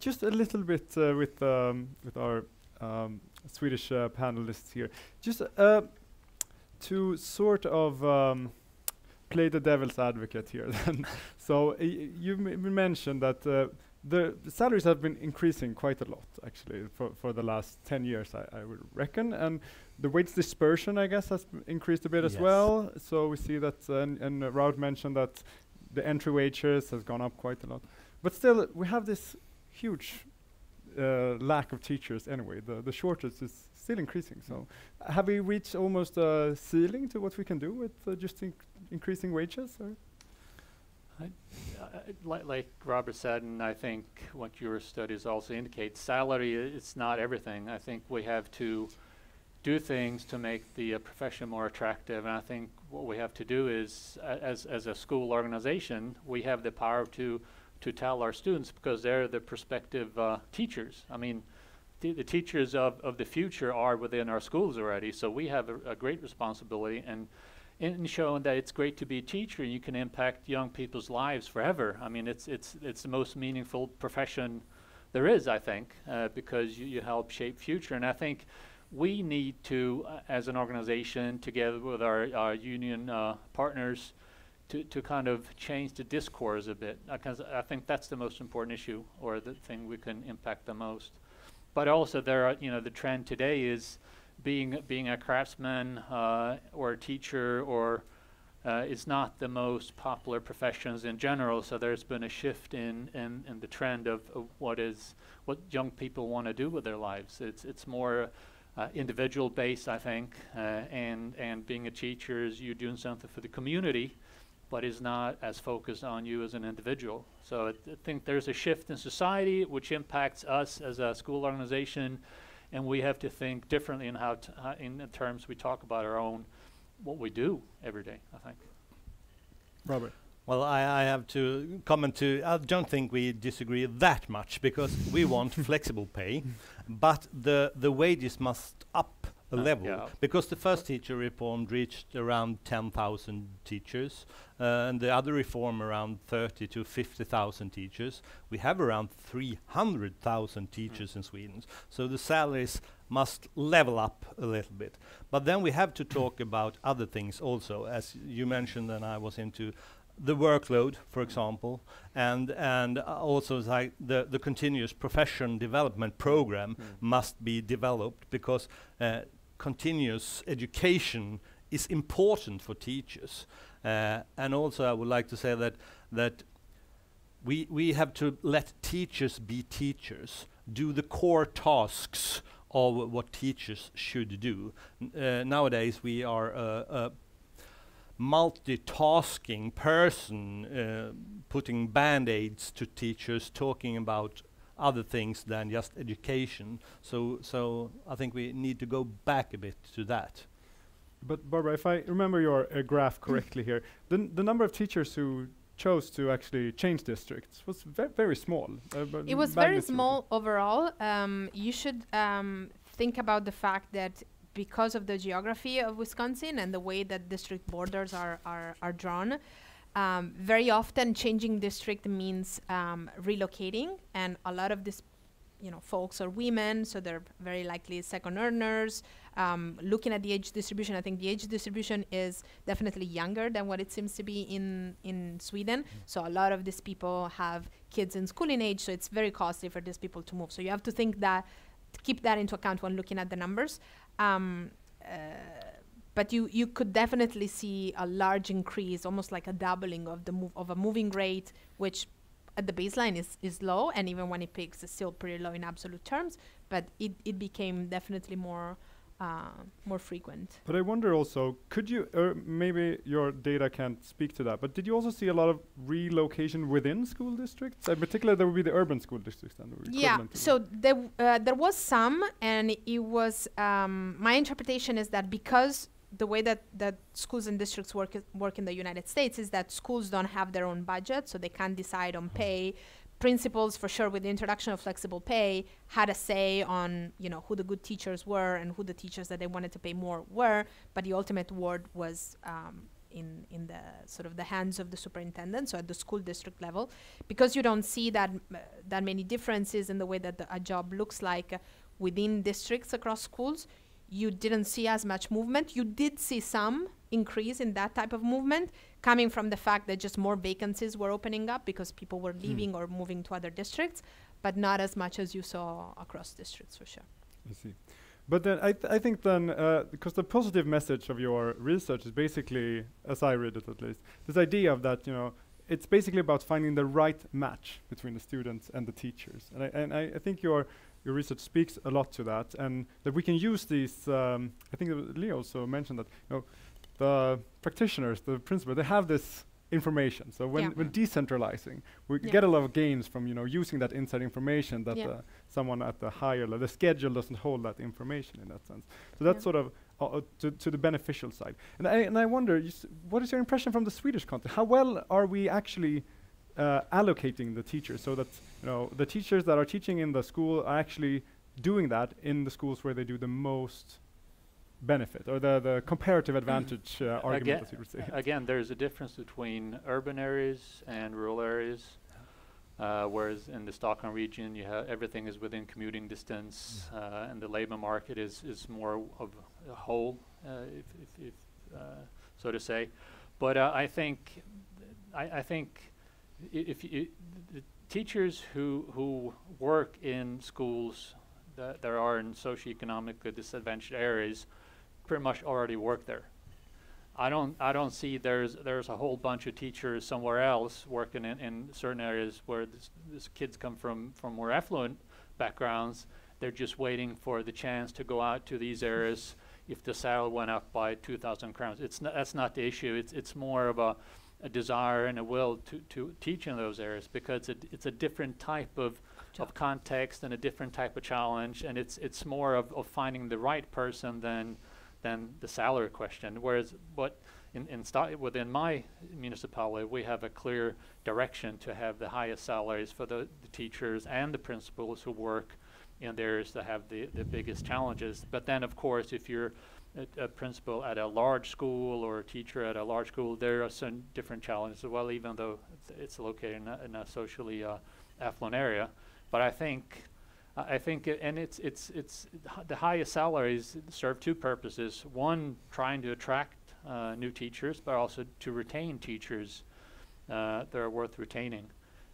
A: just a little bit with our Swedish panelists here, just to sort of play the devil's advocate here. Then, so you mentioned that the salaries have been increasing quite a lot, actually, for the last 10 years, I would reckon, and the wage dispersion, I guess, has increased a bit as well. So we see that, and Raut mentioned that the entry wages has gone up quite a lot, but still we have this huge lack of teachers anyway. The shortage is still increasing. So have we reached almost a ceiling to what we can do with just increasing wages? Or?
D: Like Robert said, and I think what your studies also indicate, salary it's not everything. I think we have to do things to make the profession more attractive, and I think what we have to do is, as a school organization, we have the power to tell our students, because they're the prospective teachers. I mean, the teachers of the future are within our schools already, so we have a great responsibility in showing that it's great to be a teacher and you can impact young people's lives forever. I mean, it's the most meaningful profession there is, I think, because you help shape future. And I think we need to, as an organization, together with our union partners, to kind of change the discourse a bit, because I think that's the most important issue, or the thing we can impact the most. But also there are, the trend today is being a craftsman or a teacher or is not the most popular professions in general. So there's been a shift in the trend of what young people want to do with their lives. It's more individual based, I think, and being a teacher is you doing something for the community, but is not as focused on you as an individual. So I think there's a shift in society which impacts us as a school organization, and we have to think differently in how in terms we talk about our own, what we do every day, I think.
A: Robert.
C: Well, I have to comment to, I don't think we disagree that much, because we want flexible pay, but the wages must up a level,
D: yeah.
C: because the first teacher reform reached around 10,000 teachers, and the other reform around 30 to 50,000 teachers. We have around 300,000 teachers in Sweden, so the salaries must level up a little bit. But then we have to talk about other things also, as you mentioned, and I was into the workload, for example, and also like the continuous profession development program must be developed, because continuous education is important for teachers. And also I would like to say that we have to let teachers be teachers, do the core tasks of what teachers should do. Nowadays we are a multitasking person, putting band-aids to teachers, talking about other things than just education. So I think we need to go back a bit to that.
A: But Barbara, if I remember your graph correctly here, the number of teachers who chose to actually change districts was very small.
B: It was very small overall. You should think about the fact that because of the geography of Wisconsin and the way that district borders are drawn, very often changing district means relocating, and a lot of this, folks are women, so they're very likely second earners. Looking at the age distribution, I think the age distribution is definitely younger than what it seems to be in Sweden. So a lot of these people have kids in schooling age, so it's very costly for these people to move. So you have to keep that into account when looking at the numbers. But you could definitely see a large increase, almost like a doubling of a moving rate, which at the baseline is low, and even when it peaks, it's still pretty low in absolute terms. But it became definitely more frequent.
A: But I wonder also, could you, or maybe your data can't speak to that, but did you also see a lot of relocation within school districts? In particular, there would be the urban school districts then.
B: Yeah, so there was some, and it was, my interpretation is that because the way that schools and districts work in the United States is that schools don't have their own budget, so they can't decide on pay. Principals, for sure, with the introduction of flexible pay, had a say on who the good teachers were and who the teachers that they wanted to pay more were. But the ultimate word was in the sort of the hands of the superintendent, so at the school district level, because you don't see that many differences in the way that a job looks like within districts across schools. You didn't see as much movement. You did see some increase in that type of movement coming from the fact that just more vacancies were opening up because people were leaving or moving to other districts, but not as much as you saw across districts, for sure.
A: I see. But then I think then, because the positive message of your research is basically, as I read it at least, this idea of that, it's basically about finding the right match between the students and the teachers. And I think your research speaks a lot to that, and that we can use these, I think Leo also mentioned that, the practitioners, the principals, they have this information. So when decentralizing, we get a lot of gains from, using that inside information that someone at the higher level, the schedule doesn't hold that information in that sense. So that's sort of to the beneficial side. And I wonder, what is your impression from the Swedish context? How well are we actually allocating the teachers so that the teachers that are teaching in the school are actually doing that in the schools where they do the most benefit, or the comparative advantage argument, as you would say?
D: Again, there's a difference between urban areas and rural areas, whereas in the Stockholm region, everything is within commuting distance, and the labor market is more of a whole, if so to say. But I think if the teachers who work in schools that there are in socioeconomically disadvantaged areas pretty much already work there. I don't see there's a whole bunch of teachers somewhere else working in certain areas where this kids come from more affluent backgrounds. They're just waiting for the chance to go out to these areas if the salary went up by 2,000 crowns. That's not the issue. It's more of a desire and a will to teach in those areas, because it's a different type of context and a different type of challenge, and it's more of finding the right person than the salary question. Whereas within my municipality, we have a clear direction to have the highest salaries for the teachers and the principals who work in the areas that have the biggest challenges. But then, of course, if you're a principal at a large school or a teacher at a large school, there are some different challenges as well, even though it's located in a socially affluent area. But I think it's the highest salaries serve two purposes. One, trying to attract new teachers, but also to retain teachers that are worth retaining.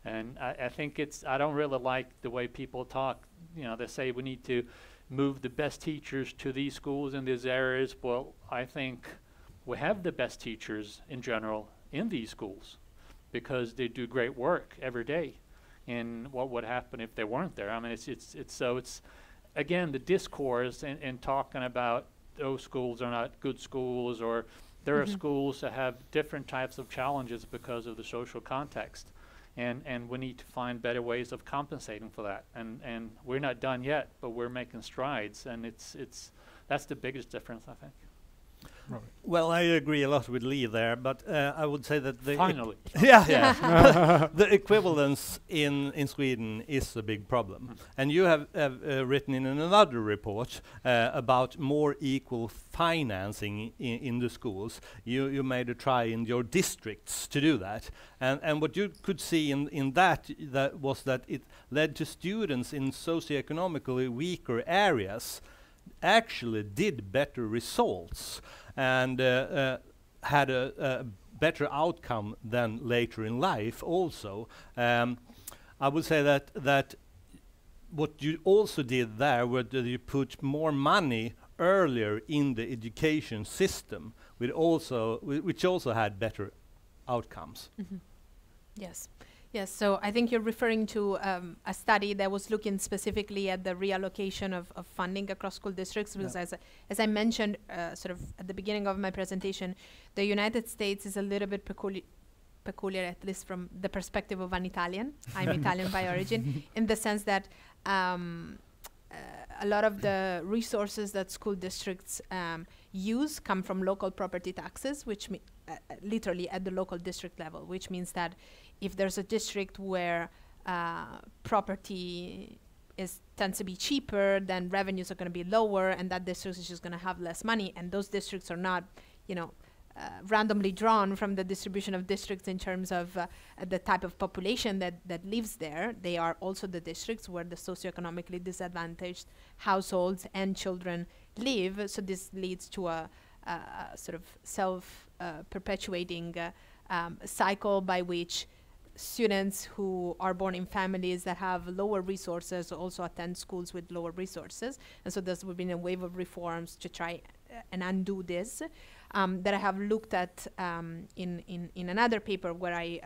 D: And I think I don't really like the way people talk. You know, they say we need to move the best teachers to these schools in these areas. Well, I think we have the best teachers in general in these schools because they do great work every day. And what would happen if they weren't there? I mean, it's again, the discourse and talking about those schools are not good schools, or there are schools that have different types of challenges because of the social context. And we need to find better ways of compensating for that. And we're not done yet, but we're making strides. And that's the biggest difference, I think.
A: Right.
C: Well, I agree a lot with Lee there, but I would say that
D: Finally.
C: the equivalence in Sweden is a big problem. And you have written in another report about more equal financing in the schools. You made a try in your districts to do that. And what you could see in that was that it led to students in socioeconomically weaker areas actually did better results and had a better outcome than later in life also. I would say that what you also did there was that you put more money earlier in the education system, which also had better outcomes.
B: Yes. Yes, so I think you're referring to a study that was looking specifically at the reallocation of funding across school districts, because as I mentioned sort of at the beginning of my presentation, the United States is a little bit peculiar, at least from the perspective of an Italian. I'm Italian by origin, in the sense that a lot of the resources that school districts use come from local property taxes, which literally at the local district level, which means that if there's a district where property tends to be cheaper, then revenues are going to be lower, and that district is just going to have less money. And those districts are not, randomly drawn from the distribution of districts in terms of the type of population that lives there. They are also the districts where the socioeconomically disadvantaged households and children live. So this leads to a sort of self-perpetuating cycle by which students who are born in families that have lower resources also attend schools with lower resources. And so there's been a wave of reforms to try and undo this that I have looked at in another paper where I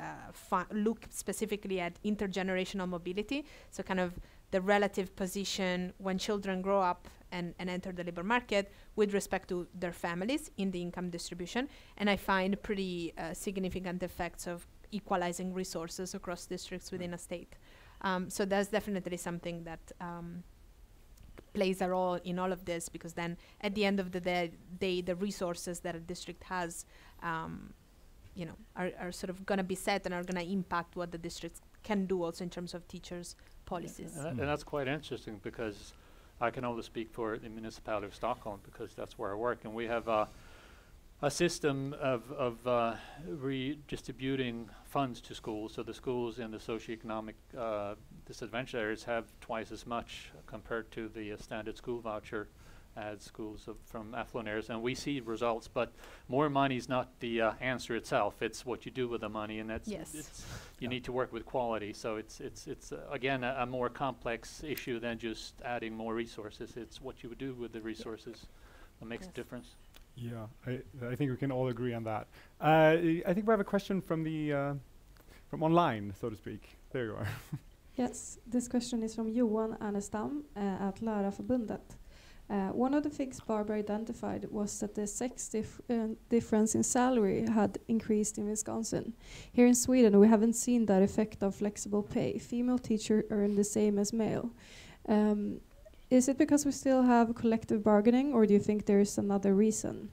B: look specifically at intergenerational mobility, so kind of the relative position when children grow up and enter the labor market with respect to their families in the income distribution. And I find pretty significant effects of equalizing resources across districts within a state. So that's definitely something that plays a role in all of this, because then at the end of the day, the resources that a district has, are sort of going to be set and are going to impact what the districts can do also in terms of teachers' policies.
D: And that's quite interesting, because I can only speak for the municipality of Stockholm, because that's where I work, and we have a system of redistributing funds to schools. So the schools in the socioeconomic disadvantaged areas have twice as much compared to the standard school voucher add schools from affluent areas, and we see results. But more money is not the answer itself. It's what you do with the money, and that's you need to work with quality. So it's again a more complex issue than just adding more resources. It's what you would do with the resources that makes a difference.
A: Yeah, I think we can all agree on that. I think we have a question from the from online, so to speak. There you are.
E: Yes, this question is from Johan Ernestam at Lärarförbundet. One of the things Barbara identified was that the sex difference in salary had increased in Wisconsin. Here in Sweden, we haven't seen that effect of flexible pay. Female teachers earn the same as male. Is it because we still have collective bargaining, or do you think there is another reason?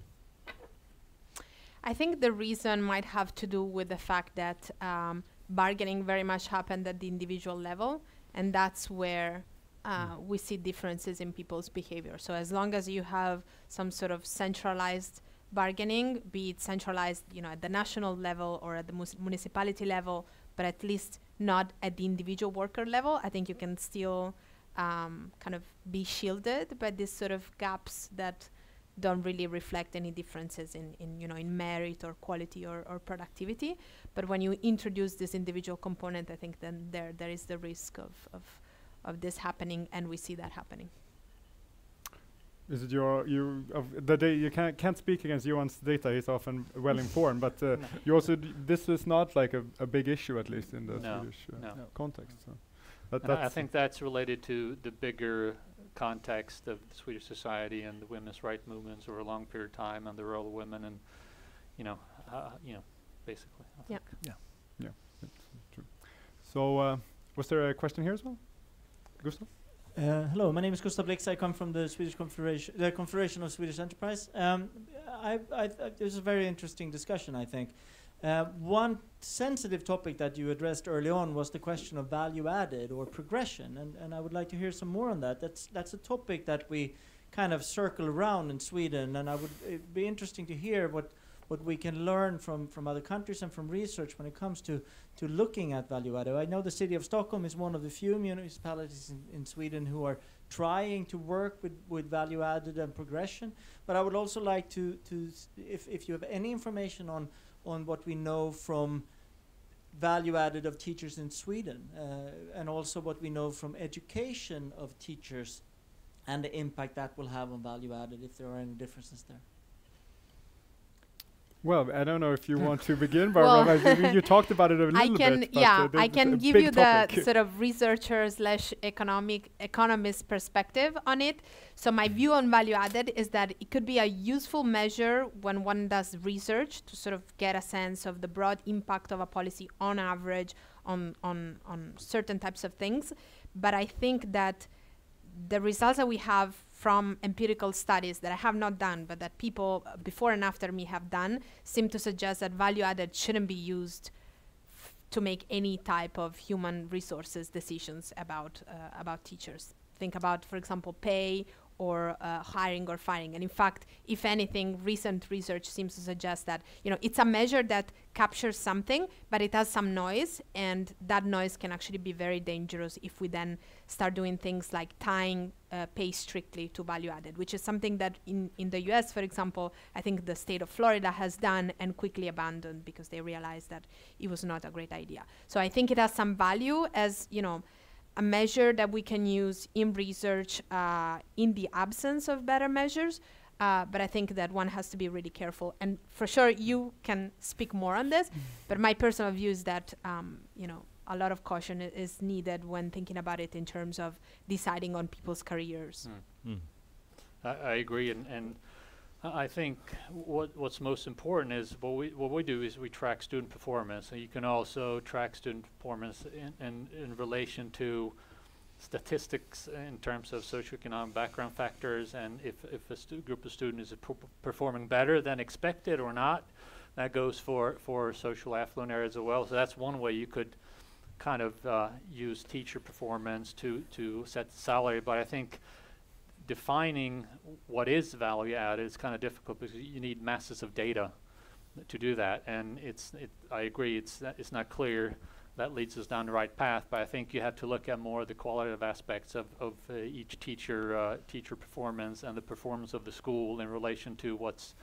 B: I think the reason might have to do with the fact that bargaining very much happened at the individual level, and that's where we see differences in people's behavior. So as long as you have some sort of centralized bargaining, be it centralized, at the national level or at the municipality level, but at least not at the individual worker level, I think you can still kind of be shielded by these sort of gaps that don't really reflect any differences in merit or quality or productivity. But when you introduce this individual component, I think then there is the risk of this happening, and we see that happening.
A: Is it you can't speak against Johan's data? He's often well informed, but you also this is not like a big issue, at least in the Swedish context. So
D: I think that's related to the bigger context of the Swedish society and the women's rights movements over a long period of time, and the role of women, and basically.
B: Yeah.
A: That's true. So, was there a question here as well, Gustav?
F: Hello, my name is Gustav Blix. I come from the Swedish Confederation, the Confederation of Swedish Enterprise. There's a very interesting discussion, I think. One sensitive topic that you addressed early on was the question of value added or progression, and I would like to hear some more on that. That's a topic that we kind of circle around in Sweden, and it'd be interesting to hear what we can learn from other countries and from research when it comes to looking at value added. I know the city of Stockholm is one of the few municipalities in Sweden who are trying to work with value added and progression, but I would also like to if you have any information on what we know from value added of teachers in Sweden, and also what we know from education of teachers and the impact that will have on value added, if there are any differences there.
A: Well, I don't know if you want to begin, Barbara. Well, you talked about it a little bit.
B: I can give you the sort of researcher / economist perspective on it. So my view on value added is that it could be a useful measure when one does research to sort of get a sense of the broad impact of a policy on average on certain types of things. But I think that the results that we have from empirical studies that I have not done, but that people before and after me have done, seem to suggest that value added shouldn't be used to make any type of human resources decisions about teachers. Think about, for example, pay or hiring or firing. And in fact, if anything, recent research seems to suggest that it's a measure that captures something, but it has some noise, and that noise can actually be very dangerous if we then start doing things like tying pay strictly to value added, which is something that in the US, for example, I think the state of Florida has done and quickly abandoned because they realized that it was not a great idea. So I think it has some value as, a measure that we can use in research in the absence of better measures, but I think that one has to be really careful. And for sure, you can speak more on this, but my personal view is that a lot of caution is needed when thinking about it in terms of deciding on people's careers.
D: I agree, and I think what's most important is what we do is we track student performance, and you can also track student performance in relation to statistics in terms of socioeconomic background factors, and if a group of students is performing better than expected or not. That goes for social affluent areas as well. So that's one way you could kind of use teacher performance to set the salary, but I think defining what is value added is kind of difficult because you need masses of data to do that, and I agree it's not clear that leads us down the right path. But I think you have to look at more the qualitative aspects of each teacher performance and the performance of the school in relation to what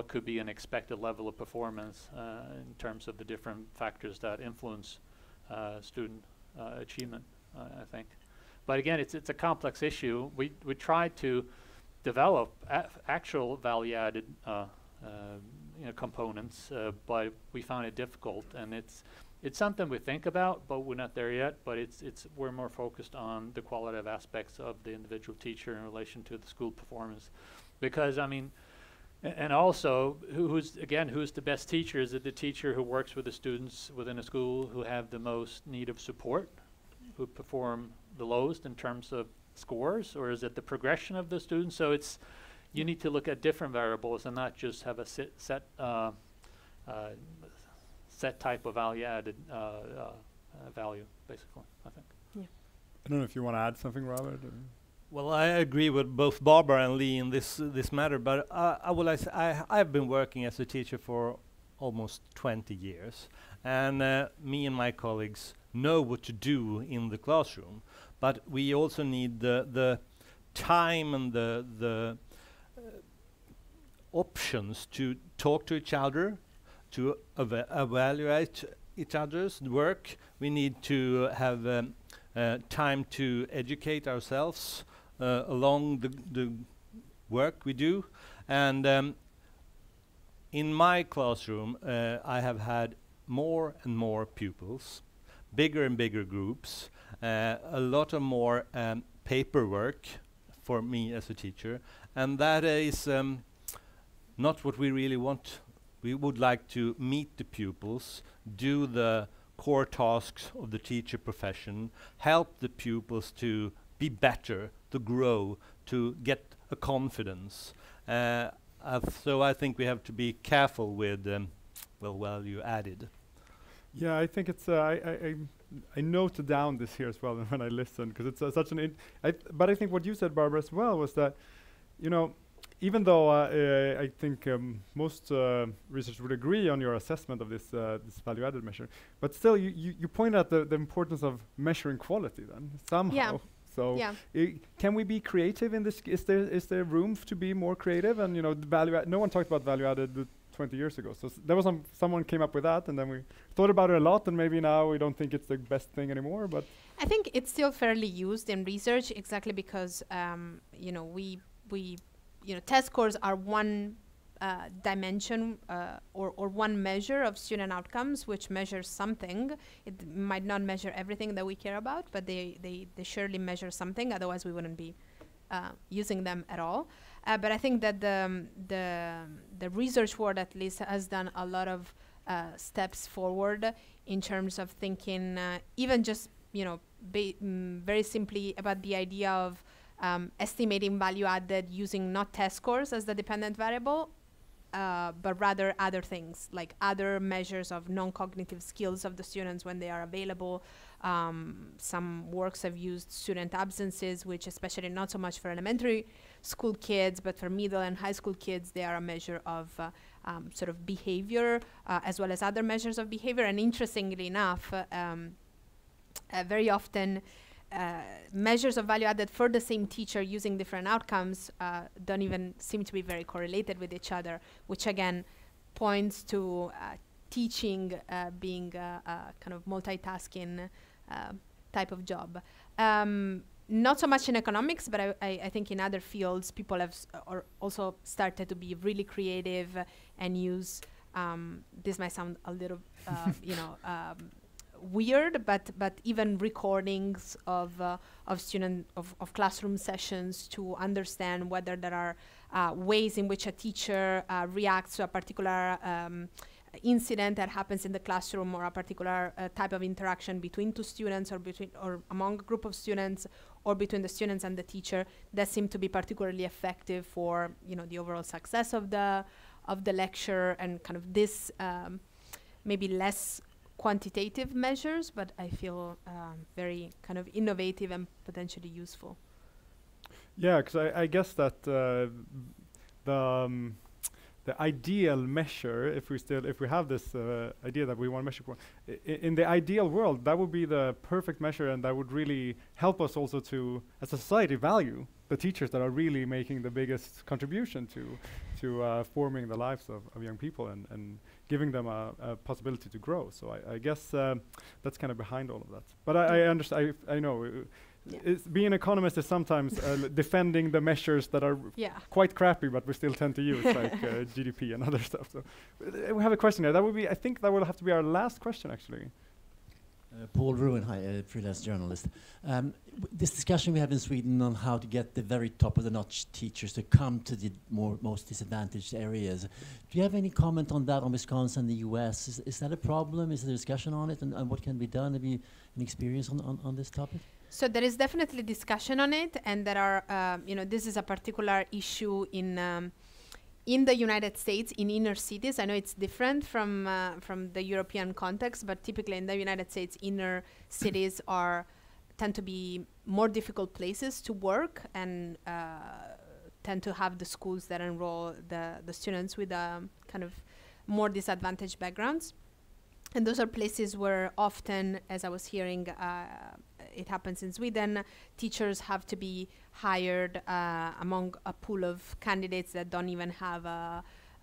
D: could be an expected level of performance in terms of the different factors that influence student achievement, I think. But again, it's a complex issue. We tried to develop actual value-added components, but we found it difficult, and it's something we think about, but we're not there yet. But we're more focused on the qualitative aspects of the individual teacher in relation to the school performance, because I mean, and also who's the best teacher? Is it the teacher who works with the students within a school who have the most need of support, who perform the lowest in terms of scores, or is it the progression of the students? So you need to look at different variables and not just have a set type of value-added value, basically, I think.
B: Yeah.
A: I don't know if you want to add something, Robert.
C: Well, I agree with both Barbara and Lee in this matter, but I've been working as a teacher for almost 20 years, and me and my colleagues know what to do in the classroom, but we also need the time and the options to talk to each other, to evaluate each other's work. We need to have time to educate ourselves along the work we do. And in my classroom, I have had more and more pupils, bigger and bigger groups, a lot of more paperwork for me as a teacher, and that is not what we really want. We would like to meet the pupils, do the core tasks of the teacher profession, help the pupils to be better, to grow, to get a confidence. So I think we have to be careful with value added.
A: Yeah, I think it's I noted down this here as well when I listened, because it's such an. But I think what you said, Barbara, as well, was that, you know, even though I think most researchers would agree on your assessment of this value-added measure, but still you point out the importance of measuring quality then somehow.
B: Yeah.
A: So can we be creative in this? Is there room to be more creative? And no one talked about value-added 20 years ago. So there was someone came up with that, and then we thought about it a lot, and maybe now we don't think it's the best thing anymore. But
B: I think it's still fairly used in research, exactly because we test scores are one dimension or one measure of student outcomes, which measures something. It might not measure everything that we care about, but they surely measure something. Otherwise, we wouldn't be using them at all. But I think that the research world at least has done a lot of steps forward in terms of thinking, even just very simply about the idea of estimating value added using not test scores as the dependent variable, but rather other things, like other measures of non-cognitive skills of the students when they are available. Some works have used student absences, which especially not so much for elementary school kids, but for middle and high school kids, they are a measure of sort of behavior, as well as other measures of behavior. And interestingly enough, very often measures of value added for the same teacher using different outcomes don't even seem to be very correlated with each other, which again points to teaching being a kind of multitasking type of job. Not so much in economics, but I think in other fields people have also started to be really creative and use, this might sound a little weird, but even recordings of classroom sessions to understand whether there are ways in which a teacher reacts to a particular incident that happens in the classroom, or a particular type of interaction between two students, or among a group of students, or between the students and the teacher, that seem to be particularly effective for the overall success of the lecture, and kind of this maybe less quantitative measures, but I feel very kind of innovative and potentially useful.
A: Yeah, because I guess that the ideal measure, if we have this idea that we want to measure, in the ideal world, that would be the perfect measure, and that would really help us also to, as a society, value the teachers that are really making the biggest contribution to forming the lives of young people and giving them a possibility to grow. So I guess that's kind of behind all of that. But I understand. I know. Being an economist is sometimes defending the measures that are quite crappy, but we still tend to use like GDP and other stuff. So we have a question there. That would be, I think, that will have to be our last question, actually.
G: Paul Ruin, hi, freelance journalist. This discussion we have in Sweden on how to get the very top of the notch teachers to come to the most disadvantaged areas. Do you have any comment on that on Wisconsin and the US? Is that a problem? Is there a discussion on it? And what can be done? Have you any experience on this topic?
B: So there is definitely discussion on it, and there are, this is a particular issue in the United States, in inner cities. I know it's different from the European context, but typically in the United States, inner cities tend to be more difficult places to work, and tend to have the schools that enroll the students with kind of more disadvantaged backgrounds. And those are places where often, as I was hearing, it happens in Sweden, teachers have to be hired among a pool of candidates that don't even have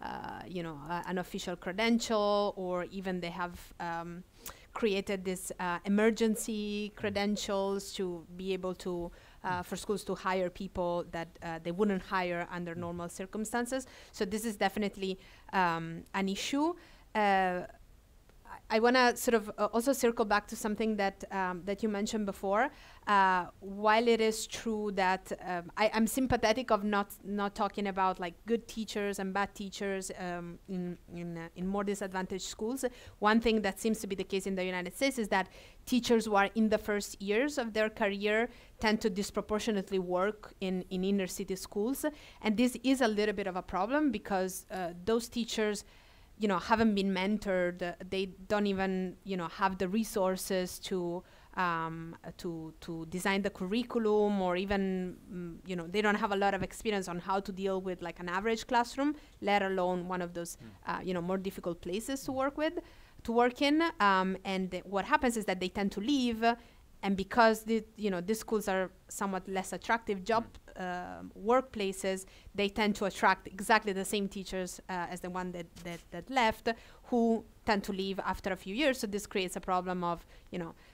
B: an official credential, or even they have created this emergency credentials to be able to, for schools to hire people that they wouldn't hire under normal circumstances. So this is definitely an issue. I want to sort of also circle back to something that you mentioned before. While it is true that I'm sympathetic of not talking about like good teachers and bad teachers in more disadvantaged schools, one thing that seems to be the case in the United States is that teachers who are in the first years of their career tend to disproportionately work in inner city schools, and this is a little bit of a problem because those teachers haven't been mentored. They don't even, have the resources to design the curriculum, or even, they don't have a lot of experience on how to deal with like an average classroom, let alone one of those, more difficult places to work in. And what happens is that they tend to leave, and because these schools are somewhat less attractive job workplaces, they tend to attract exactly the same teachers as the one that left, who tend to leave after a few years. So this creates a problem of,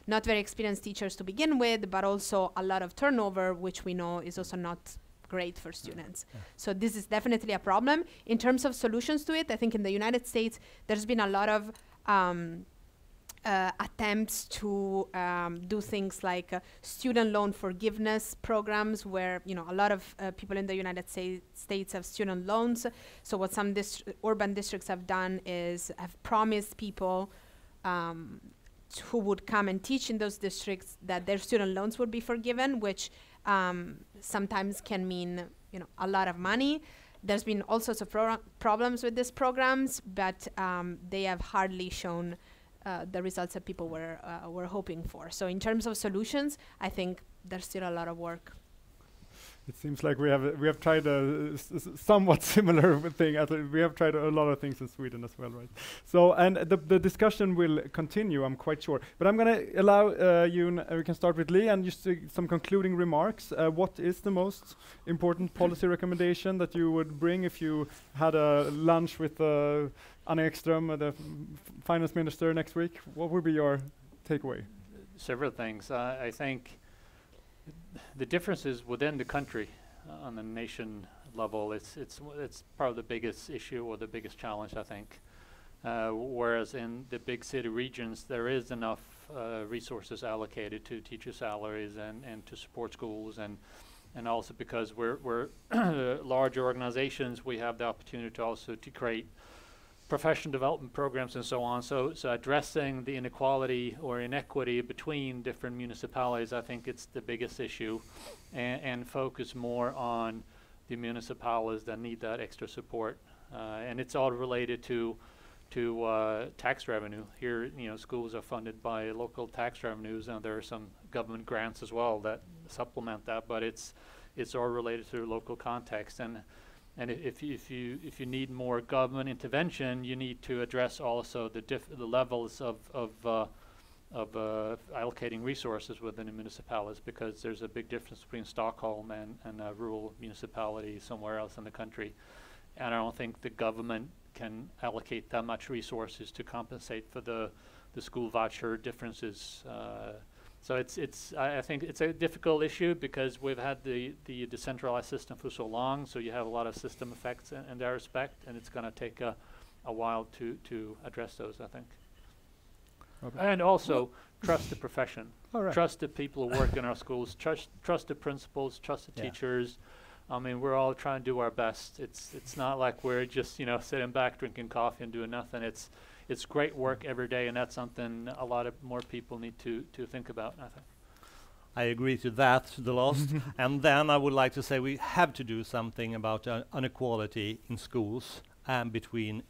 B: not very experienced teachers to begin with, but also a lot of turnover, which we know is also not great for students. So this is definitely a problem. In terms of solutions to it, I think in the United States, there's been a lot of attempts to do things like student loan forgiveness programs, where a lot of people in the United States have student loans. So what some urban districts have done is have promised people who would come and teach in those districts that their student loans would be forgiven, which sometimes can mean a lot of money. There's been all sorts of problems with these programs, but they have hardly shown the results that people were hoping for. So in terms of solutions, I think there's still a lot of work.
A: It seems like we have tried a somewhat similar thing. We have tried a lot of things in Sweden as well, right? So, and the discussion will continue, I'm quite sure. But I'm going to allow you, we can start with Lee, and just some concluding remarks. What is the most important policy recommendation that you would bring if you had a lunch with Anna Ekström, the finance minister, next week? What would be your takeaway?
D: Several things. I think the differences within the country on the nation level, it's probably the biggest issue or the biggest challenge, I think. Whereas in the big city regions, there is enough resources allocated to teacher salaries and to support schools, and also because we're large organizations, we have the opportunity to also to create professional development programs and so on. So addressing the inequality or inequity between different municipalities, I think it's the biggest issue, and focus more on the municipalities that need that extra support. And it's all related to tax revenue. Here, schools are funded by local tax revenues, and there are some government grants as well that supplement that, but it's all related to local context. And if you need more government intervention, you need to address also the levels of allocating resources within the municipalities, because there's a big difference between Stockholm and a rural municipality somewhere else in the country. And I don't think the government can allocate that much resources to compensate for the school voucher differences. So I think it's a difficult issue because we've had the decentralized system for so long, so you have a lot of system effects in that respect, and it's going to take a while to address those, I think.
A: Okay.
D: And also trust the profession.
A: All right.
D: Trust the people who work in our schools, trust the principals, trust the teachers. I mean, we're all trying to do our best. It's not like we're just, sitting back drinking coffee and doing nothing. It's great work every day, and that's something a lot of more people need to think about, I think.
C: I agree to that, the last. And then I would like to say we have to do something about inequality in schools and between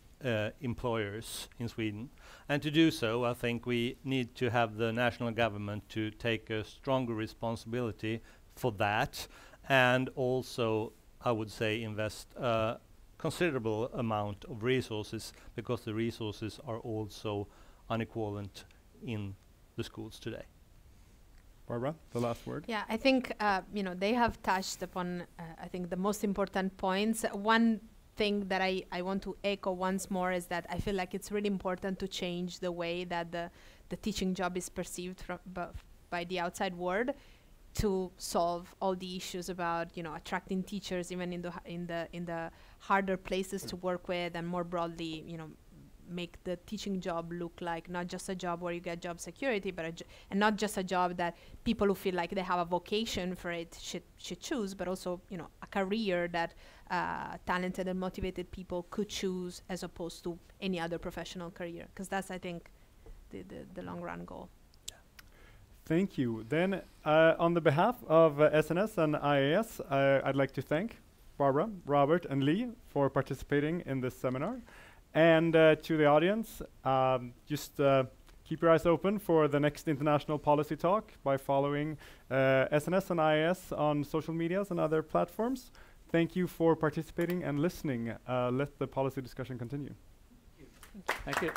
C: employers in Sweden. And to do so, I think we need to have the national government to take a stronger responsibility for that, and also, I would say, invest a considerable amount of resources, because the resources are also unequivalent in the schools today.
A: Barbara, the last word.
B: Yeah, I think they have touched upon I think the most important points. One thing that I want to echo once more is that I feel like it's really important to change the way that the teaching job is perceived by the outside world, to solve all the issues about attracting teachers even in the harder places to work with, and more broadly make the teaching job look like not just a job where you get job security, but and not just a job that people who feel like they have a vocation for it should choose, but also a career that talented and motivated people could choose, as opposed to any other professional career, because that's, I think, the long run goal.
A: Thank you. Then, on the behalf of SNS and IIES, I'd like to thank Barbara, Robert, and Lee for participating in this seminar. And to the audience, just keep your eyes open for the next international policy talk by following SNS and IIES on social medias and other platforms. Thank you for participating and listening. Let the policy discussion continue.
D: Thank you.